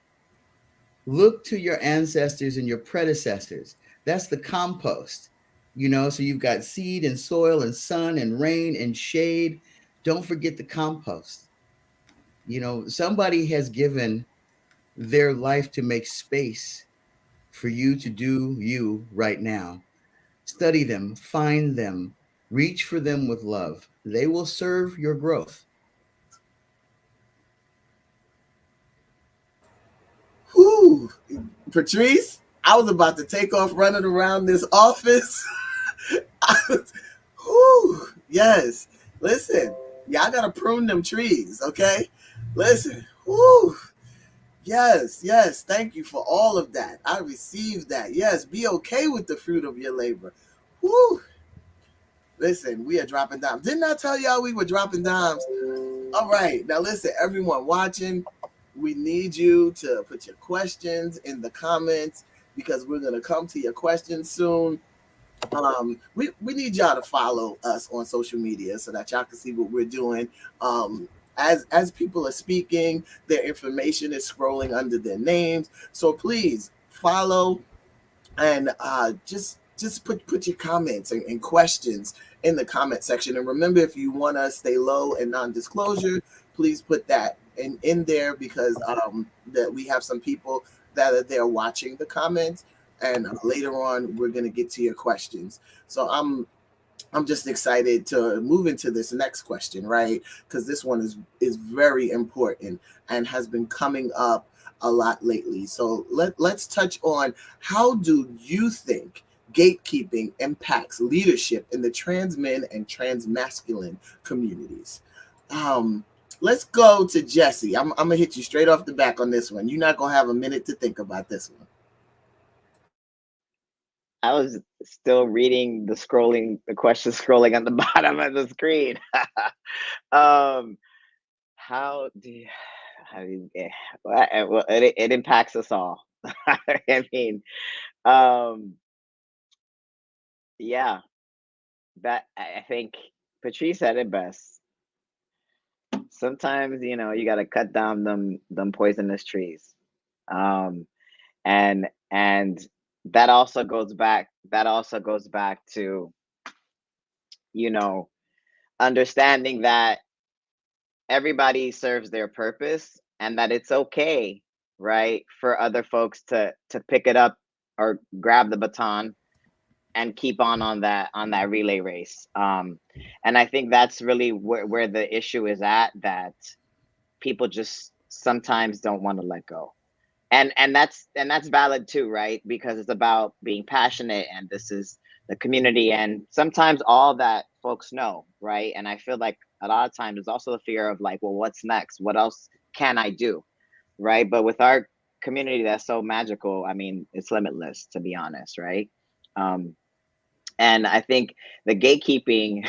Look to your ancestors and your predecessors. That's the compost. So you've got seed and soil and sun and rain and shade. Don't forget the compost. Somebody has given their life to make space for you to do you right now. Study them, find them, reach for them with love. They will serve your growth. Whew. Patrice, I was about to take off running around this office. Whew. Yes. Listen, y'all gotta prune them trees, okay? Listen. Whew. Yes. Thank you for all of that. I received that. Yes, be okay with the fruit of your labor. Whew. Listen, we are dropping dimes. Didn't I tell y'all we were dropping dimes? All right. Now listen, everyone watching, we need you to put your questions in the comments because we're going to come to your questions soon. We need y'all to follow us on social media so that y'all can see what we're doing. As people are speaking, their information is scrolling under their names. So please follow and just put your comments and questions in the comment section. And remember, if you want to stay low and non-disclosure, please put that in there because that we have some people that are there watching the comments, and later on we're going to get to your questions. So I'm just excited to move into this next question, right? Because this one is very important and has been coming up a lot lately. So let's touch on, how do you think gatekeeping impacts leadership in the transmen and transmasculine communities? Let's go to Jesse. I'm gonna hit you straight off the back on this one. You're not gonna have a minute to think about this one. I was still reading the question scrolling on the bottom of the screen. How do you, well, it impacts us all. I mean, yeah, that I think Patrice said it best. Sometimes, you got to cut down them poisonous trees. And that also goes back to, understanding that everybody serves their purpose and that it's okay, right, for other folks to pick it up or grab the baton keep on that relay race. And I think that's really where the issue is at, that people just sometimes don't want to let go. And that's valid too, right? Because it's about being passionate, and this is the community, and sometimes all that folks know, right? And I feel like a lot of times there's also the fear of like, well, what's next? What else can I do? Right? But with our community that's so magical, I mean, it's limitless, to be honest, right? And I think the gatekeeping,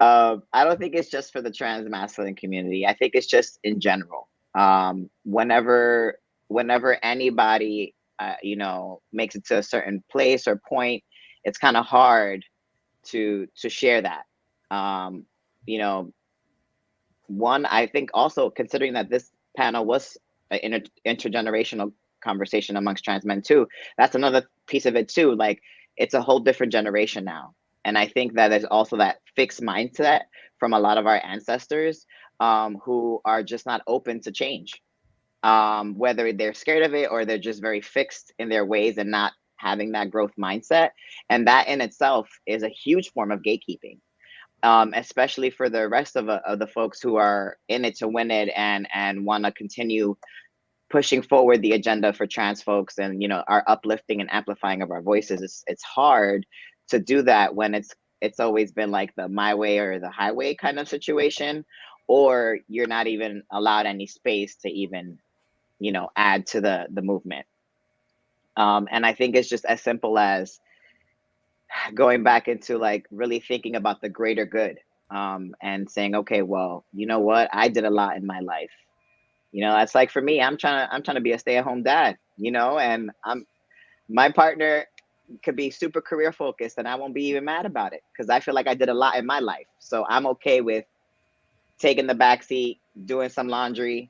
I don't think it's just for the trans masculine community. I think it's just in general. Whenever anybody, makes it to a certain place or point, it's kind of hard to share that. One, I think also considering that this panel was an intergenerational conversation amongst trans men too, that's another piece of it too. Like, it's a whole different generation now. And I think that there's also that fixed mindset from a lot of our ancestors, who are just not open to change, whether they're scared of it or they're just very fixed in their ways and not having that growth mindset. And that in itself is a huge form of gatekeeping, especially for the rest of the folks who are in it to win it and want to continue pushing forward the agenda for trans folks, and our uplifting and amplifying of our voices. It's hard to do that when it's always been like the my way or the highway kind of situation, or you're not even allowed any space to even add to the movement. And I think it's just as simple as going back into like really thinking about the greater good, and saying, okay, well, you know what, I did a lot in my life. That's like, for me, I'm trying to be a stay-at-home dad, and my partner could be super career focused, and I won't be even mad about it because I feel like I did a lot in my life. So I'm okay with taking the backseat, doing some laundry,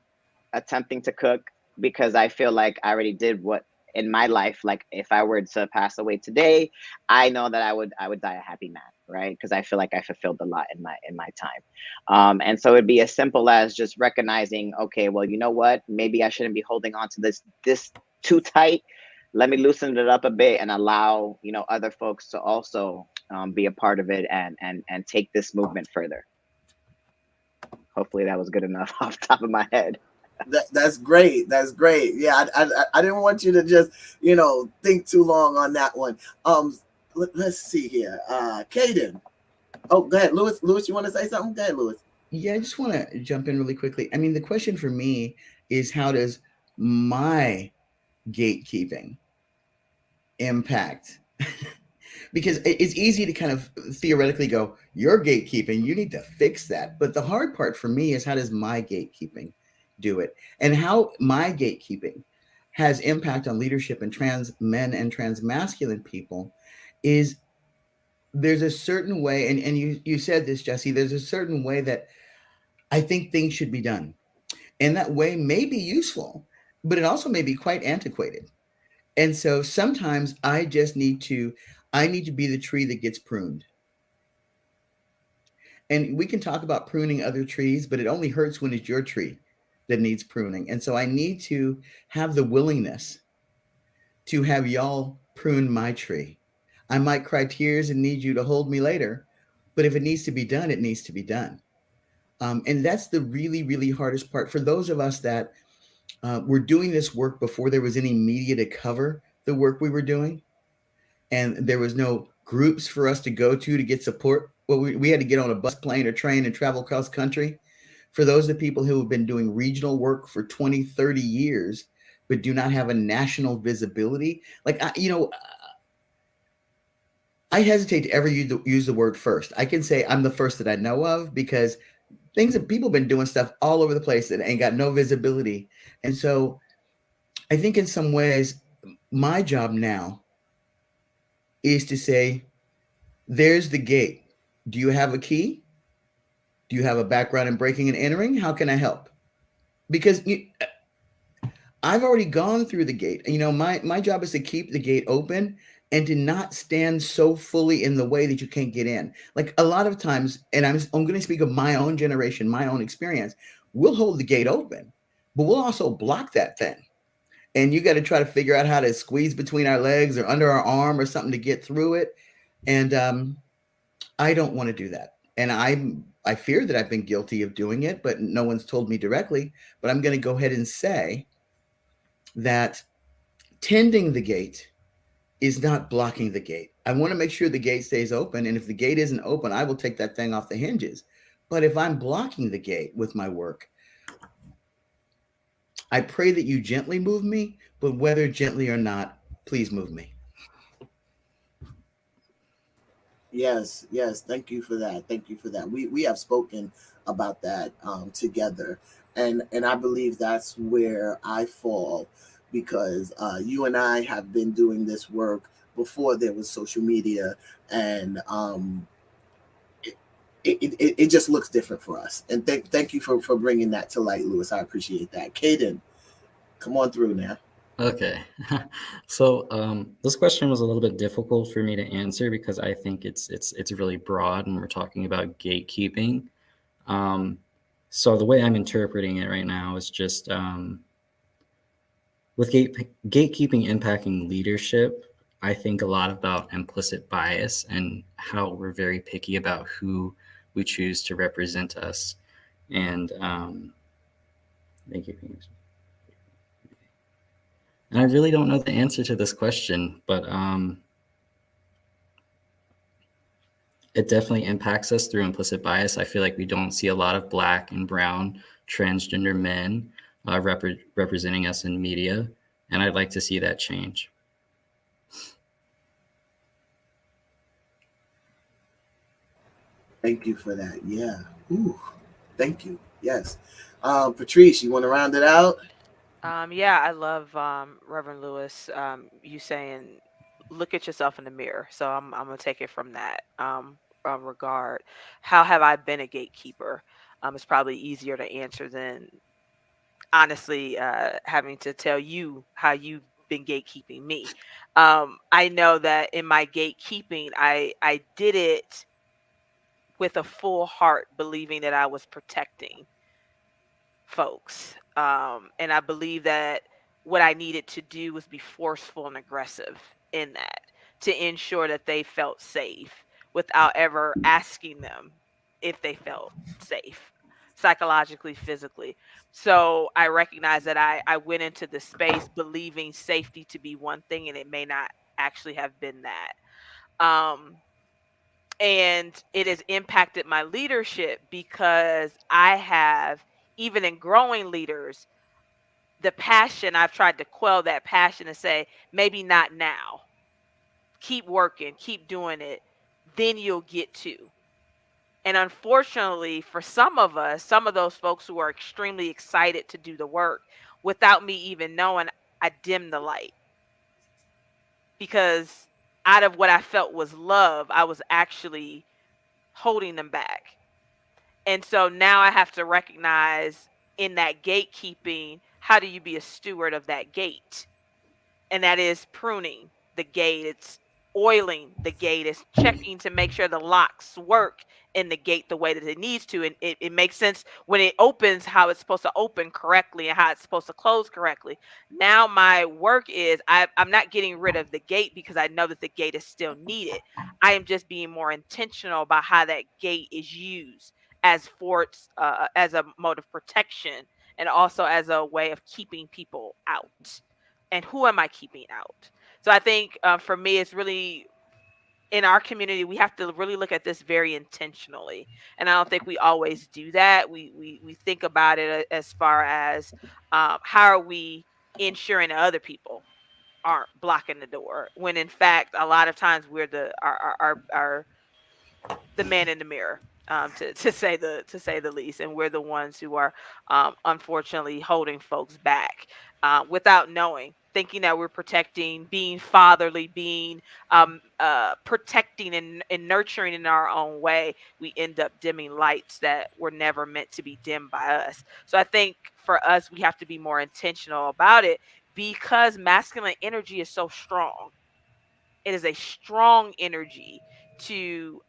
attempting to cook, because I feel like I already did what in my life. Like, if I were to pass away today, I know that I would die a happy man, right? Because I feel like I fulfilled a lot in my time. And so it'd be as simple as just recognizing, okay, well, you know what? Maybe I shouldn't be holding on to this too tight. Let me loosen it up a bit and allow other folks to also be a part of it and take this movement further. Hopefully that was good enough off the top of my head. That's great. That's great. Yeah, I didn't want you to just think too long on that one. Let's see here. Caden. Oh, go ahead, Lewis. Lewis, you want to say something? Go ahead, Lewis. Yeah, I just want to jump in really quickly. I mean, the question for me is, how does my gatekeeping impact? Because it's easy to kind of theoretically go, you're gatekeeping, you need to fix that. But the hard part for me is, how does my gatekeeping do it? And how my gatekeeping has impact on leadership and trans men and trans masculine people is, there's a certain way, and you said this, Jesse, there's a certain way that I think things should be done. And that way may be useful, but it also may be quite antiquated. And so sometimes I just need to be the tree that gets pruned. And we can talk about pruning other trees, but it only hurts when it's your tree that needs pruning. And so I need to have the willingness to have y'all prune my tree. I might cry tears and need you to hold me later, but if it needs to be done, it needs to be done. And that's the really, really hardest part for those of us that were doing this work before there was any media to cover the work we were doing. And there was no groups for us to go to get support. Well, we had to get on a bus, plane, or train and travel across country. For those of the people who have been doing regional work for 20, 30 years, but do not have a national visibility, I hesitate to ever use the word first. I can say I'm the first that I know of, because people have been doing stuff all over the place that ain't got no visibility. And so I think in some ways, my job now is to say, there's the gate. Do you have a key? Do you have a background in breaking and entering? How can I help? Because I've already gone through the gate. My job is to keep the gate open and to not stand so fully in the way that you can't get in. Like, a lot of times, and I'm going to speak of my own generation, my own experience, we'll hold the gate open, but we'll also block that thing. and you got to try to figure out how to squeeze between our legs or under our arm or something to get through it. And I don't want to do that. And I fear that I've been guilty of doing it, but no one's told me directly. But I'm going to go ahead and say that tending the gate is not blocking the gate. I want to make sure the gate stays open. And if the gate isn't open, I will take that thing off the hinges. But if I'm blocking the gate with my work, I pray that you gently move me, but whether gently or not, please move me. Yes, yes. Thank you for that. Thank you for that. We have spoken about that together, and I believe that's where I fall, because you and I have been doing this work before there was social media, and it just looks different for us. And thank you for bringing that to light, Lewis. I appreciate that. Caden, come on through now. Okay. So this question was a little bit difficult for me to answer because I think it's really broad and we're talking about gatekeeping. So the way I'm interpreting it right now is just with gatekeeping impacting leadership, I think a lot about implicit bias and how we're very picky about who we choose to represent us. And gatekeeping. And I really don't know the answer to this question, but it definitely impacts us through implicit bias. I feel like we don't see a lot of Black and brown transgender men representing us in media, and I'd like to see that change. Thank you for that. Yeah. Ooh, thank you. Yes. Patrice, you want to round it out? Yeah, I love Reverend Lewis. You saying, "Look at yourself in the mirror." So I'm gonna take it from that regard. How have I been a gatekeeper? It's probably easier to answer than honestly having to tell you how you've been gatekeeping me. I know that in my gatekeeping, I did it with a full heart, believing that I was protecting folks. And I believe that what I needed to do was be forceful and aggressive in that to ensure that they felt safe without ever asking them if they felt safe psychologically, physically. So I recognize that I went into the space believing safety to be one thing, and it may not actually have been that. Um, and it has impacted my leadership because I have, even in growing leaders, the passion, I've tried to quell that passion and say, maybe not now. Keep working, keep doing it, then you'll get to. And unfortunately, for some of us, some of those folks who are extremely excited to do the work, without me even knowing, I dim the light because out of what I felt was love, I was actually holding them back. And so now I have to recognize in that gatekeeping, how do you be a steward of that gate? And that is pruning the gate. It's oiling the gate. It's checking to make sure the locks work in the gate the way that it needs to. And it makes sense when it opens, how it's supposed to open correctly and how it's supposed to close correctly. Now my work is I'm not getting rid of the gate because I know that the gate is still needed. I am just being more intentional about how that gate is used as forts, as a mode of protection and also as a way of keeping people out. And who am I keeping out? So I think for me, it's really in our community, we have to really look at this very intentionally. And I don't think we always do that. We think about it as far as how are we ensuring that other people aren't blocking the door, when in fact a lot of times we're the man in the mirror, to say the least, and we're the ones who are unfortunately holding folks back without knowing, thinking that we're protecting, being fatherly, being protecting and nurturing in our own way. We end up dimming lights that were never meant to be dimmed by us. So I think for us, we have to be more intentional about it because masculine energy is so strong. It is a strong energy to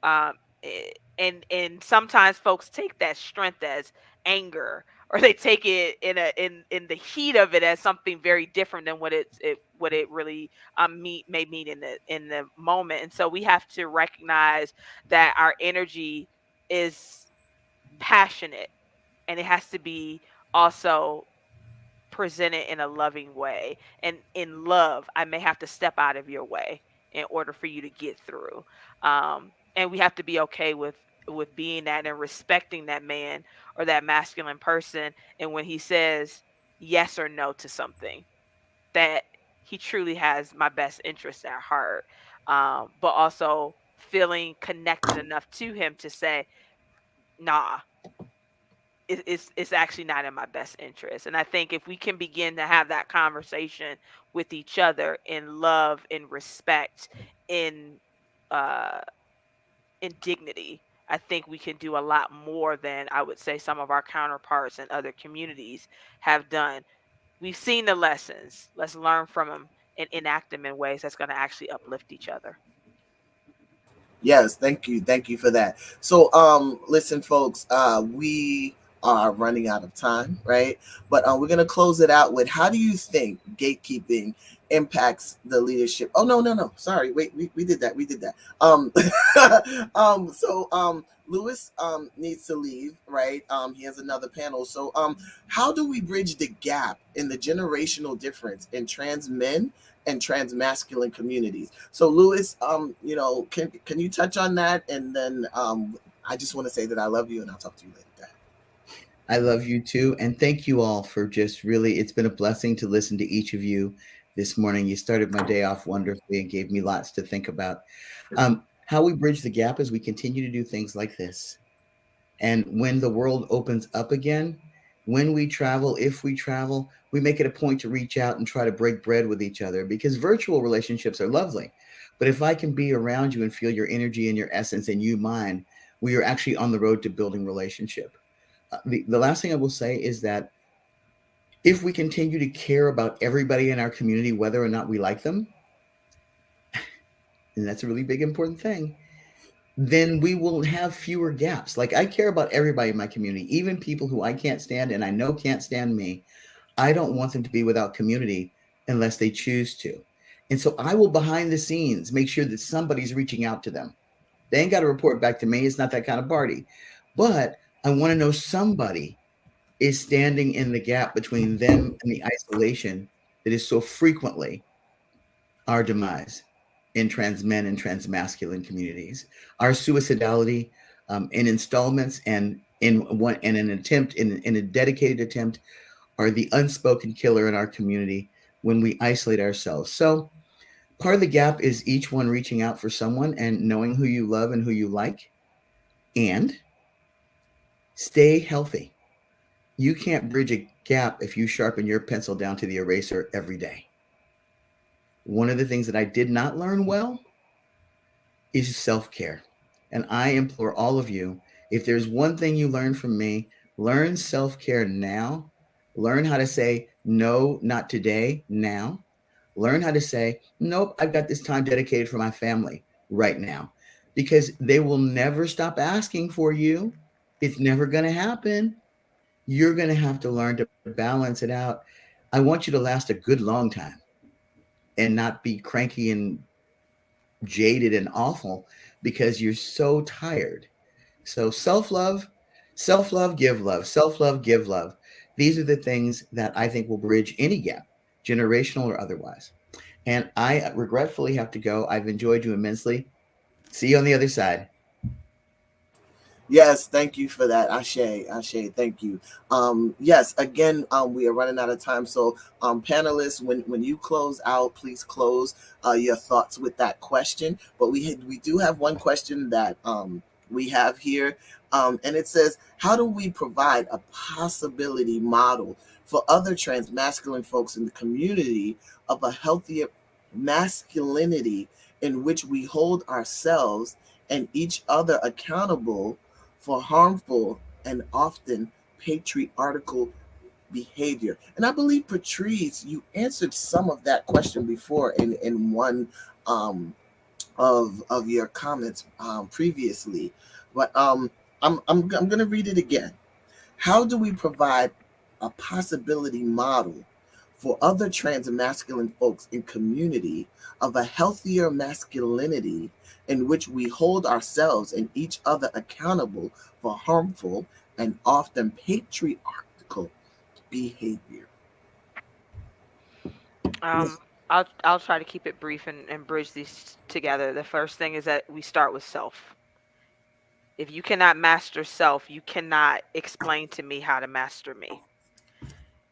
and sometimes folks take that strength as anger or they take it in the heat of it as something very different than what it really may mean in the moment. And so we have to recognize that our energy is passionate, and it has to be also presented in a loving way. And in love, I may have to step out of your way in order for you to get through. And we have to be okay with being that and respecting that man or that masculine person. And when he says yes or no to something, that he truly has my best interest at heart. But also feeling connected enough to him to say, nah, it's actually not in my best interest. And I think if we can begin to have that conversation with each other in love, in respect, in uh in dignity, I think we can do a lot more than, I would say, some of our counterparts in other communities have done. We've seen the lessons. Let's learn from them and enact them in ways that's going to actually uplift each other. Yes, thank you for that. So listen folks, we are running out of time, right? But we're going to close it out with, how do you think gatekeeping impacts the leadership? Oh, no, sorry, wait, we did that. So Lewis needs to leave, right? He has another panel. So how do we bridge the gap in the generational difference in trans men and transmasculine communities? So Lewis, can you touch on that? And then I just want to say that I love you, and I'll talk to you later. I love you too. And thank you all for just really, it's been a blessing to listen to each of you this morning. You started my day off wonderfully and gave me lots to think about. How we bridge the gap is we continue to do things like this. And when the world opens up again, when we travel, if we travel, we make it a point to reach out and try to break bread with each other, because virtual relationships are lovely. But if I can be around you and feel your energy and your essence and you mine, we are actually on the road to building relationship. The last thing I will say is that if we continue to care about everybody in our community, whether or not we like them, and that's a really big, important thing, then we will have fewer gaps. Like, I care about everybody in my community, even people who I can't stand and I know can't stand me. I don't want them to be without community unless they choose to. And so I will, behind the scenes, make sure that somebody's reaching out to them. They ain't got to report back to me. It's not that kind of party. But I want to know somebody is standing in the gap between them and the isolation that is so frequently our demise in trans men and transmasculine communities. Our suicidality in installments and in a dedicated attempt are the unspoken killer in our community when we isolate ourselves. So part of the gap is each one reaching out for someone and knowing who you love and who you like, and stay healthy. You can't bridge a gap if you sharpen your pencil down to the eraser every day. One of the things that I did not learn well is self-care. And I implore all of you, if there's one thing you learn from me, learn self-care now. Learn how to say, no, not today, now. Learn how to say, nope, I've got this time dedicated for my family right now. Because they will never stop asking for you. It's never going to happen. You're going to have to learn to balance it out. I want you to last a good long time and not be cranky and jaded and awful because you're so tired. So self-love, give love, self-love, give love. These are the things that I think will bridge any gap, generational or otherwise. And I regretfully have to go. I've enjoyed you immensely. See you on the other side. Yes, thank you for that. Ashe, thank you. Yes, again, we are running out of time. So panelists, when you close out, please close your thoughts with that question. But we do have one question that we have here. And it says, how do we provide a possibility model for other transmasculine folks in the community of a healthier masculinity in which we hold ourselves and each other accountable for harmful and often patriarchal behavior? And I believe, Patrice, you answered some of that question before in one of your comments previously. But I'm going to read it again. How do we provide a possibility model for other transmasculine folks in community of a healthier masculinity in which we hold ourselves and each other accountable for harmful and often patriarchal behavior? I'll try to keep it brief and bridge these together. The first thing is that we start with self. If you cannot master self, you cannot explain to me how to master me.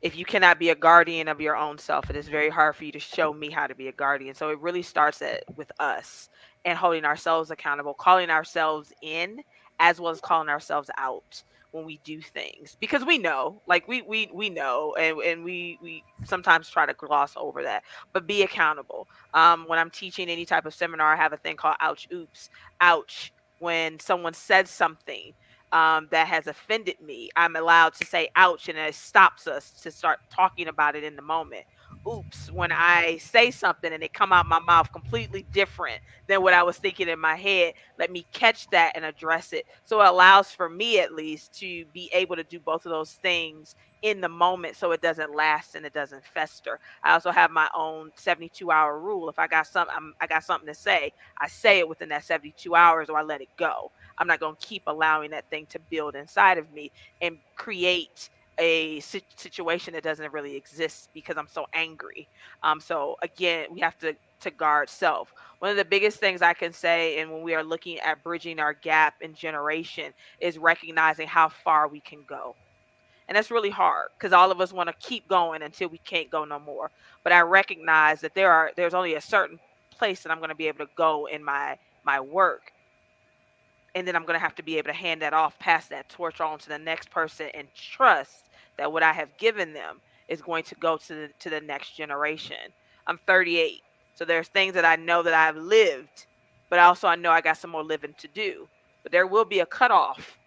If you cannot be a guardian of your own self, it is very hard for you to show me how to be a guardian. So it really starts with us and holding ourselves accountable, calling ourselves in as well as calling ourselves out when we do things, because we know, like we know, and we sometimes try to gloss over that, but be accountable. When I'm teaching any type of seminar, I have a thing called ouch oops. Ouch, when someone says something that has offended me, I'm allowed to say ouch, and it stops us to start talking about it in the moment. Oops, when I say something and it come out my mouth completely different than what I was thinking in my head, let me catch that and address it. So it allows for me at least to be able to do both of those things in the moment so it doesn't last and it doesn't fester. I also have my own 72-hour rule. If I got something to say, I say it within that 72 hours or I let it go. I'm not going to keep allowing that thing to build inside of me and create a situation that doesn't really exist because I'm so angry. So again, we have to guard self. One of the biggest things I can say, and when we are looking at bridging our gap in generation, is recognizing how far we can go. And that's really hard because all of us want to keep going until we can't go no more. But I recognize that there's only a certain place that I'm going to be able to go in my work, and then I'm going to have to be able to hand that off, pass that torch on to the next person, and trust that what I have given them is going to go to the next generation. I'm 38, so there's things that I know that I've lived, but also I know I got some more living to do. But there will be a cutoff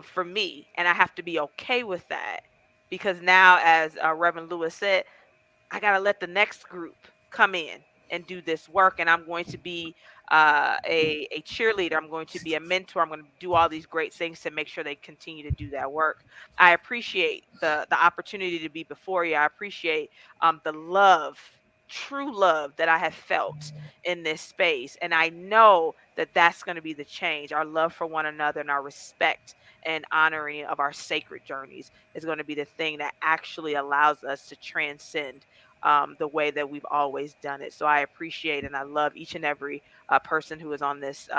for me, and I have to be okay with that, because now, as Reverend Lewis said, I got to let the next group come in and do this work. And I'm going to be a cheerleader. I'm going to be a mentor. I'm going to do all these great things to make sure they continue to do that work. I appreciate the opportunity to be before you. I appreciate the love, true love that I have felt in this space. And I know that that's going to be the change. Our love for one another and our respect and honoring of our sacred journeys is going to be the thing that actually allows us to transcend the way that we've always done it. So I appreciate and I love each and every person who is on this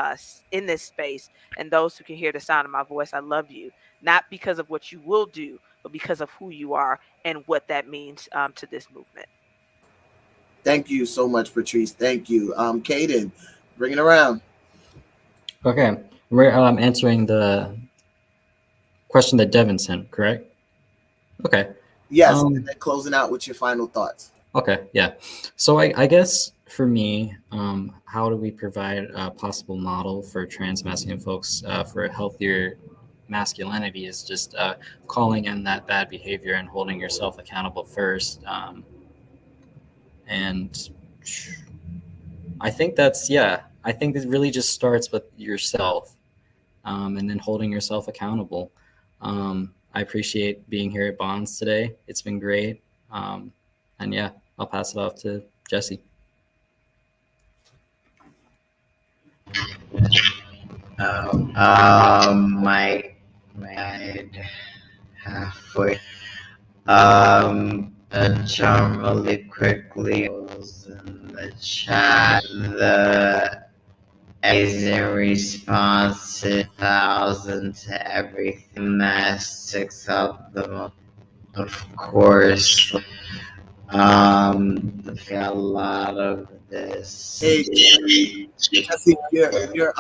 in this space, and those who can hear the sound of my voice. I love you, not because of what you will do, but because of who you are and what that means to this movement. Thank you so much, Patrice. Thank you. Caden, bring it around. Okay, we're answering the question that Jevon sent, correct? Okay. Yes, and then closing out with your final thoughts. Okay, yeah. So I guess for me, how do we provide a possible model for transmasculine folks for a healthier masculinity is just calling in that bad behavior and holding yourself accountable first. And I think I think it really just starts with yourself and then holding yourself accountable. I appreciate being here at Bonds today. It's been great. And yeah, I'll pass it off to Jesse. My halfway. Jump really quickly in the chat. The amazing response to 1,000 to everything. That sticks out the most, of course. A lot of this. Hey, Jesse, you're right here.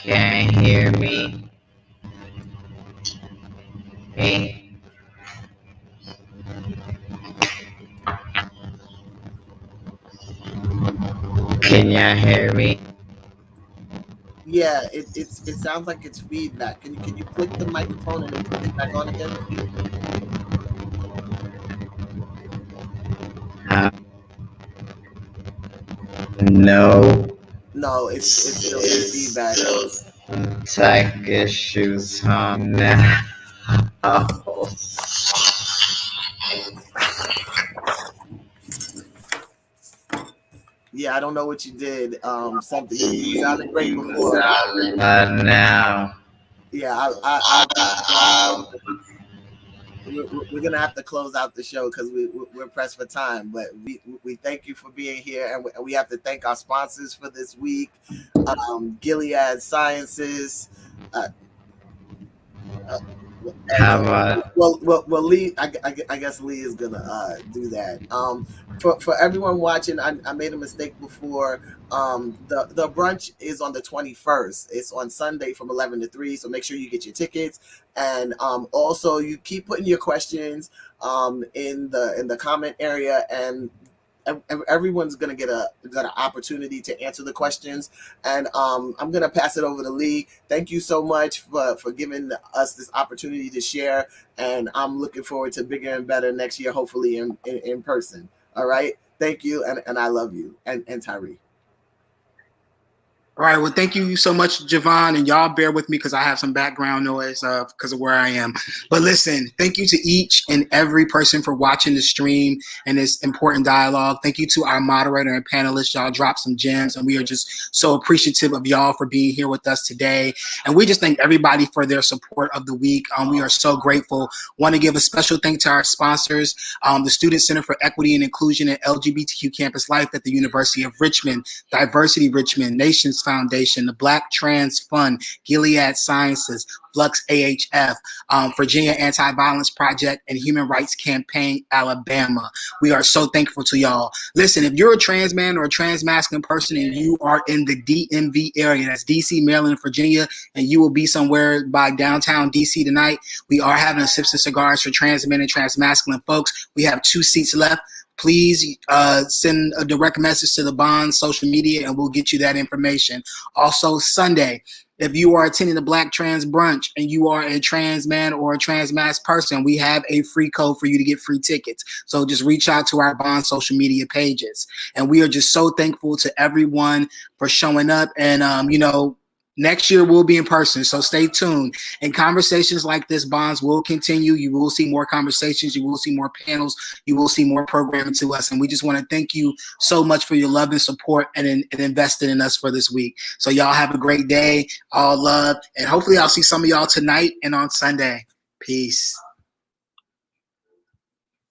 Can't hear me. Hey. Can you hear me? Yeah, it sounds like it's feedback. Can you click the microphone and then put it back on again? No. No, it's still feedback. Tech issues, now. Yeah, I don't know what you did. Something you sounded great before. Now. Yeah, we're gonna have to close out the show because we're pressed for time. But we thank you for being here, and we have to thank our sponsors for this week, Gilead Sciences. How about Well, Lee, I guess Lee is gonna do that. For everyone watching, I made a mistake before. The brunch is on the 21st. It's on Sunday from 11 to 3. So make sure you get your tickets, and also you keep putting your questions in the comment area, and everyone's gonna get an opportunity to answer the questions. And I'm gonna pass it over to Lee. Thank you so much for giving us this opportunity to share, and I'm looking forward to bigger and better next year, hopefully in person. All right, thank you, and I love you, and Tyree. All right. Well, thank you so much, Jevon, and y'all bear with me because I have some background noise because of where I am. But listen, thank you to each and every person for watching the stream and this important dialogue. Thank you to our moderator and panelists. Y'all dropped some gems, and we are just so appreciative of y'all for being here with us today. And we just thank everybody for their support of the week. We are so grateful. Want to give a special thank to our sponsors, the Student Center for Equity and Inclusion and LGBTQ Campus Life at the University of Richmond, Diversity Richmond, Nations Foundation, the Black Trans Fund, Gilead Sciences, Flux AHF, Virginia Anti-Violence Project, and Human Rights Campaign, Alabama. We are so thankful to y'all. Listen, if you're a trans man or a transmasculine person and you are in the DMV area, that's DC, Maryland, Virginia, and you will be somewhere by downtown DC tonight, we are having a Sips and Cigars for trans men and transmasculine folks. We have 2 seats left. Please send a direct message to the Bond social media and we'll get you that information. Also, Sunday, if you are attending the Black Trans Brunch and you are a trans man or a trans person, we have a free code for you to get free tickets. So just reach out to our Bond social media pages. And we are just so thankful to everyone for showing up. And, next year we'll be in person, so stay tuned. And conversations like this, Bonds, will continue. You will see more conversations. You will see more panels. You will see more programming to us. And we just want to thank you so much for your love and support and investing in us for this week. So y'all have a great day. All love. And hopefully I'll see some of y'all tonight and on Sunday. Peace.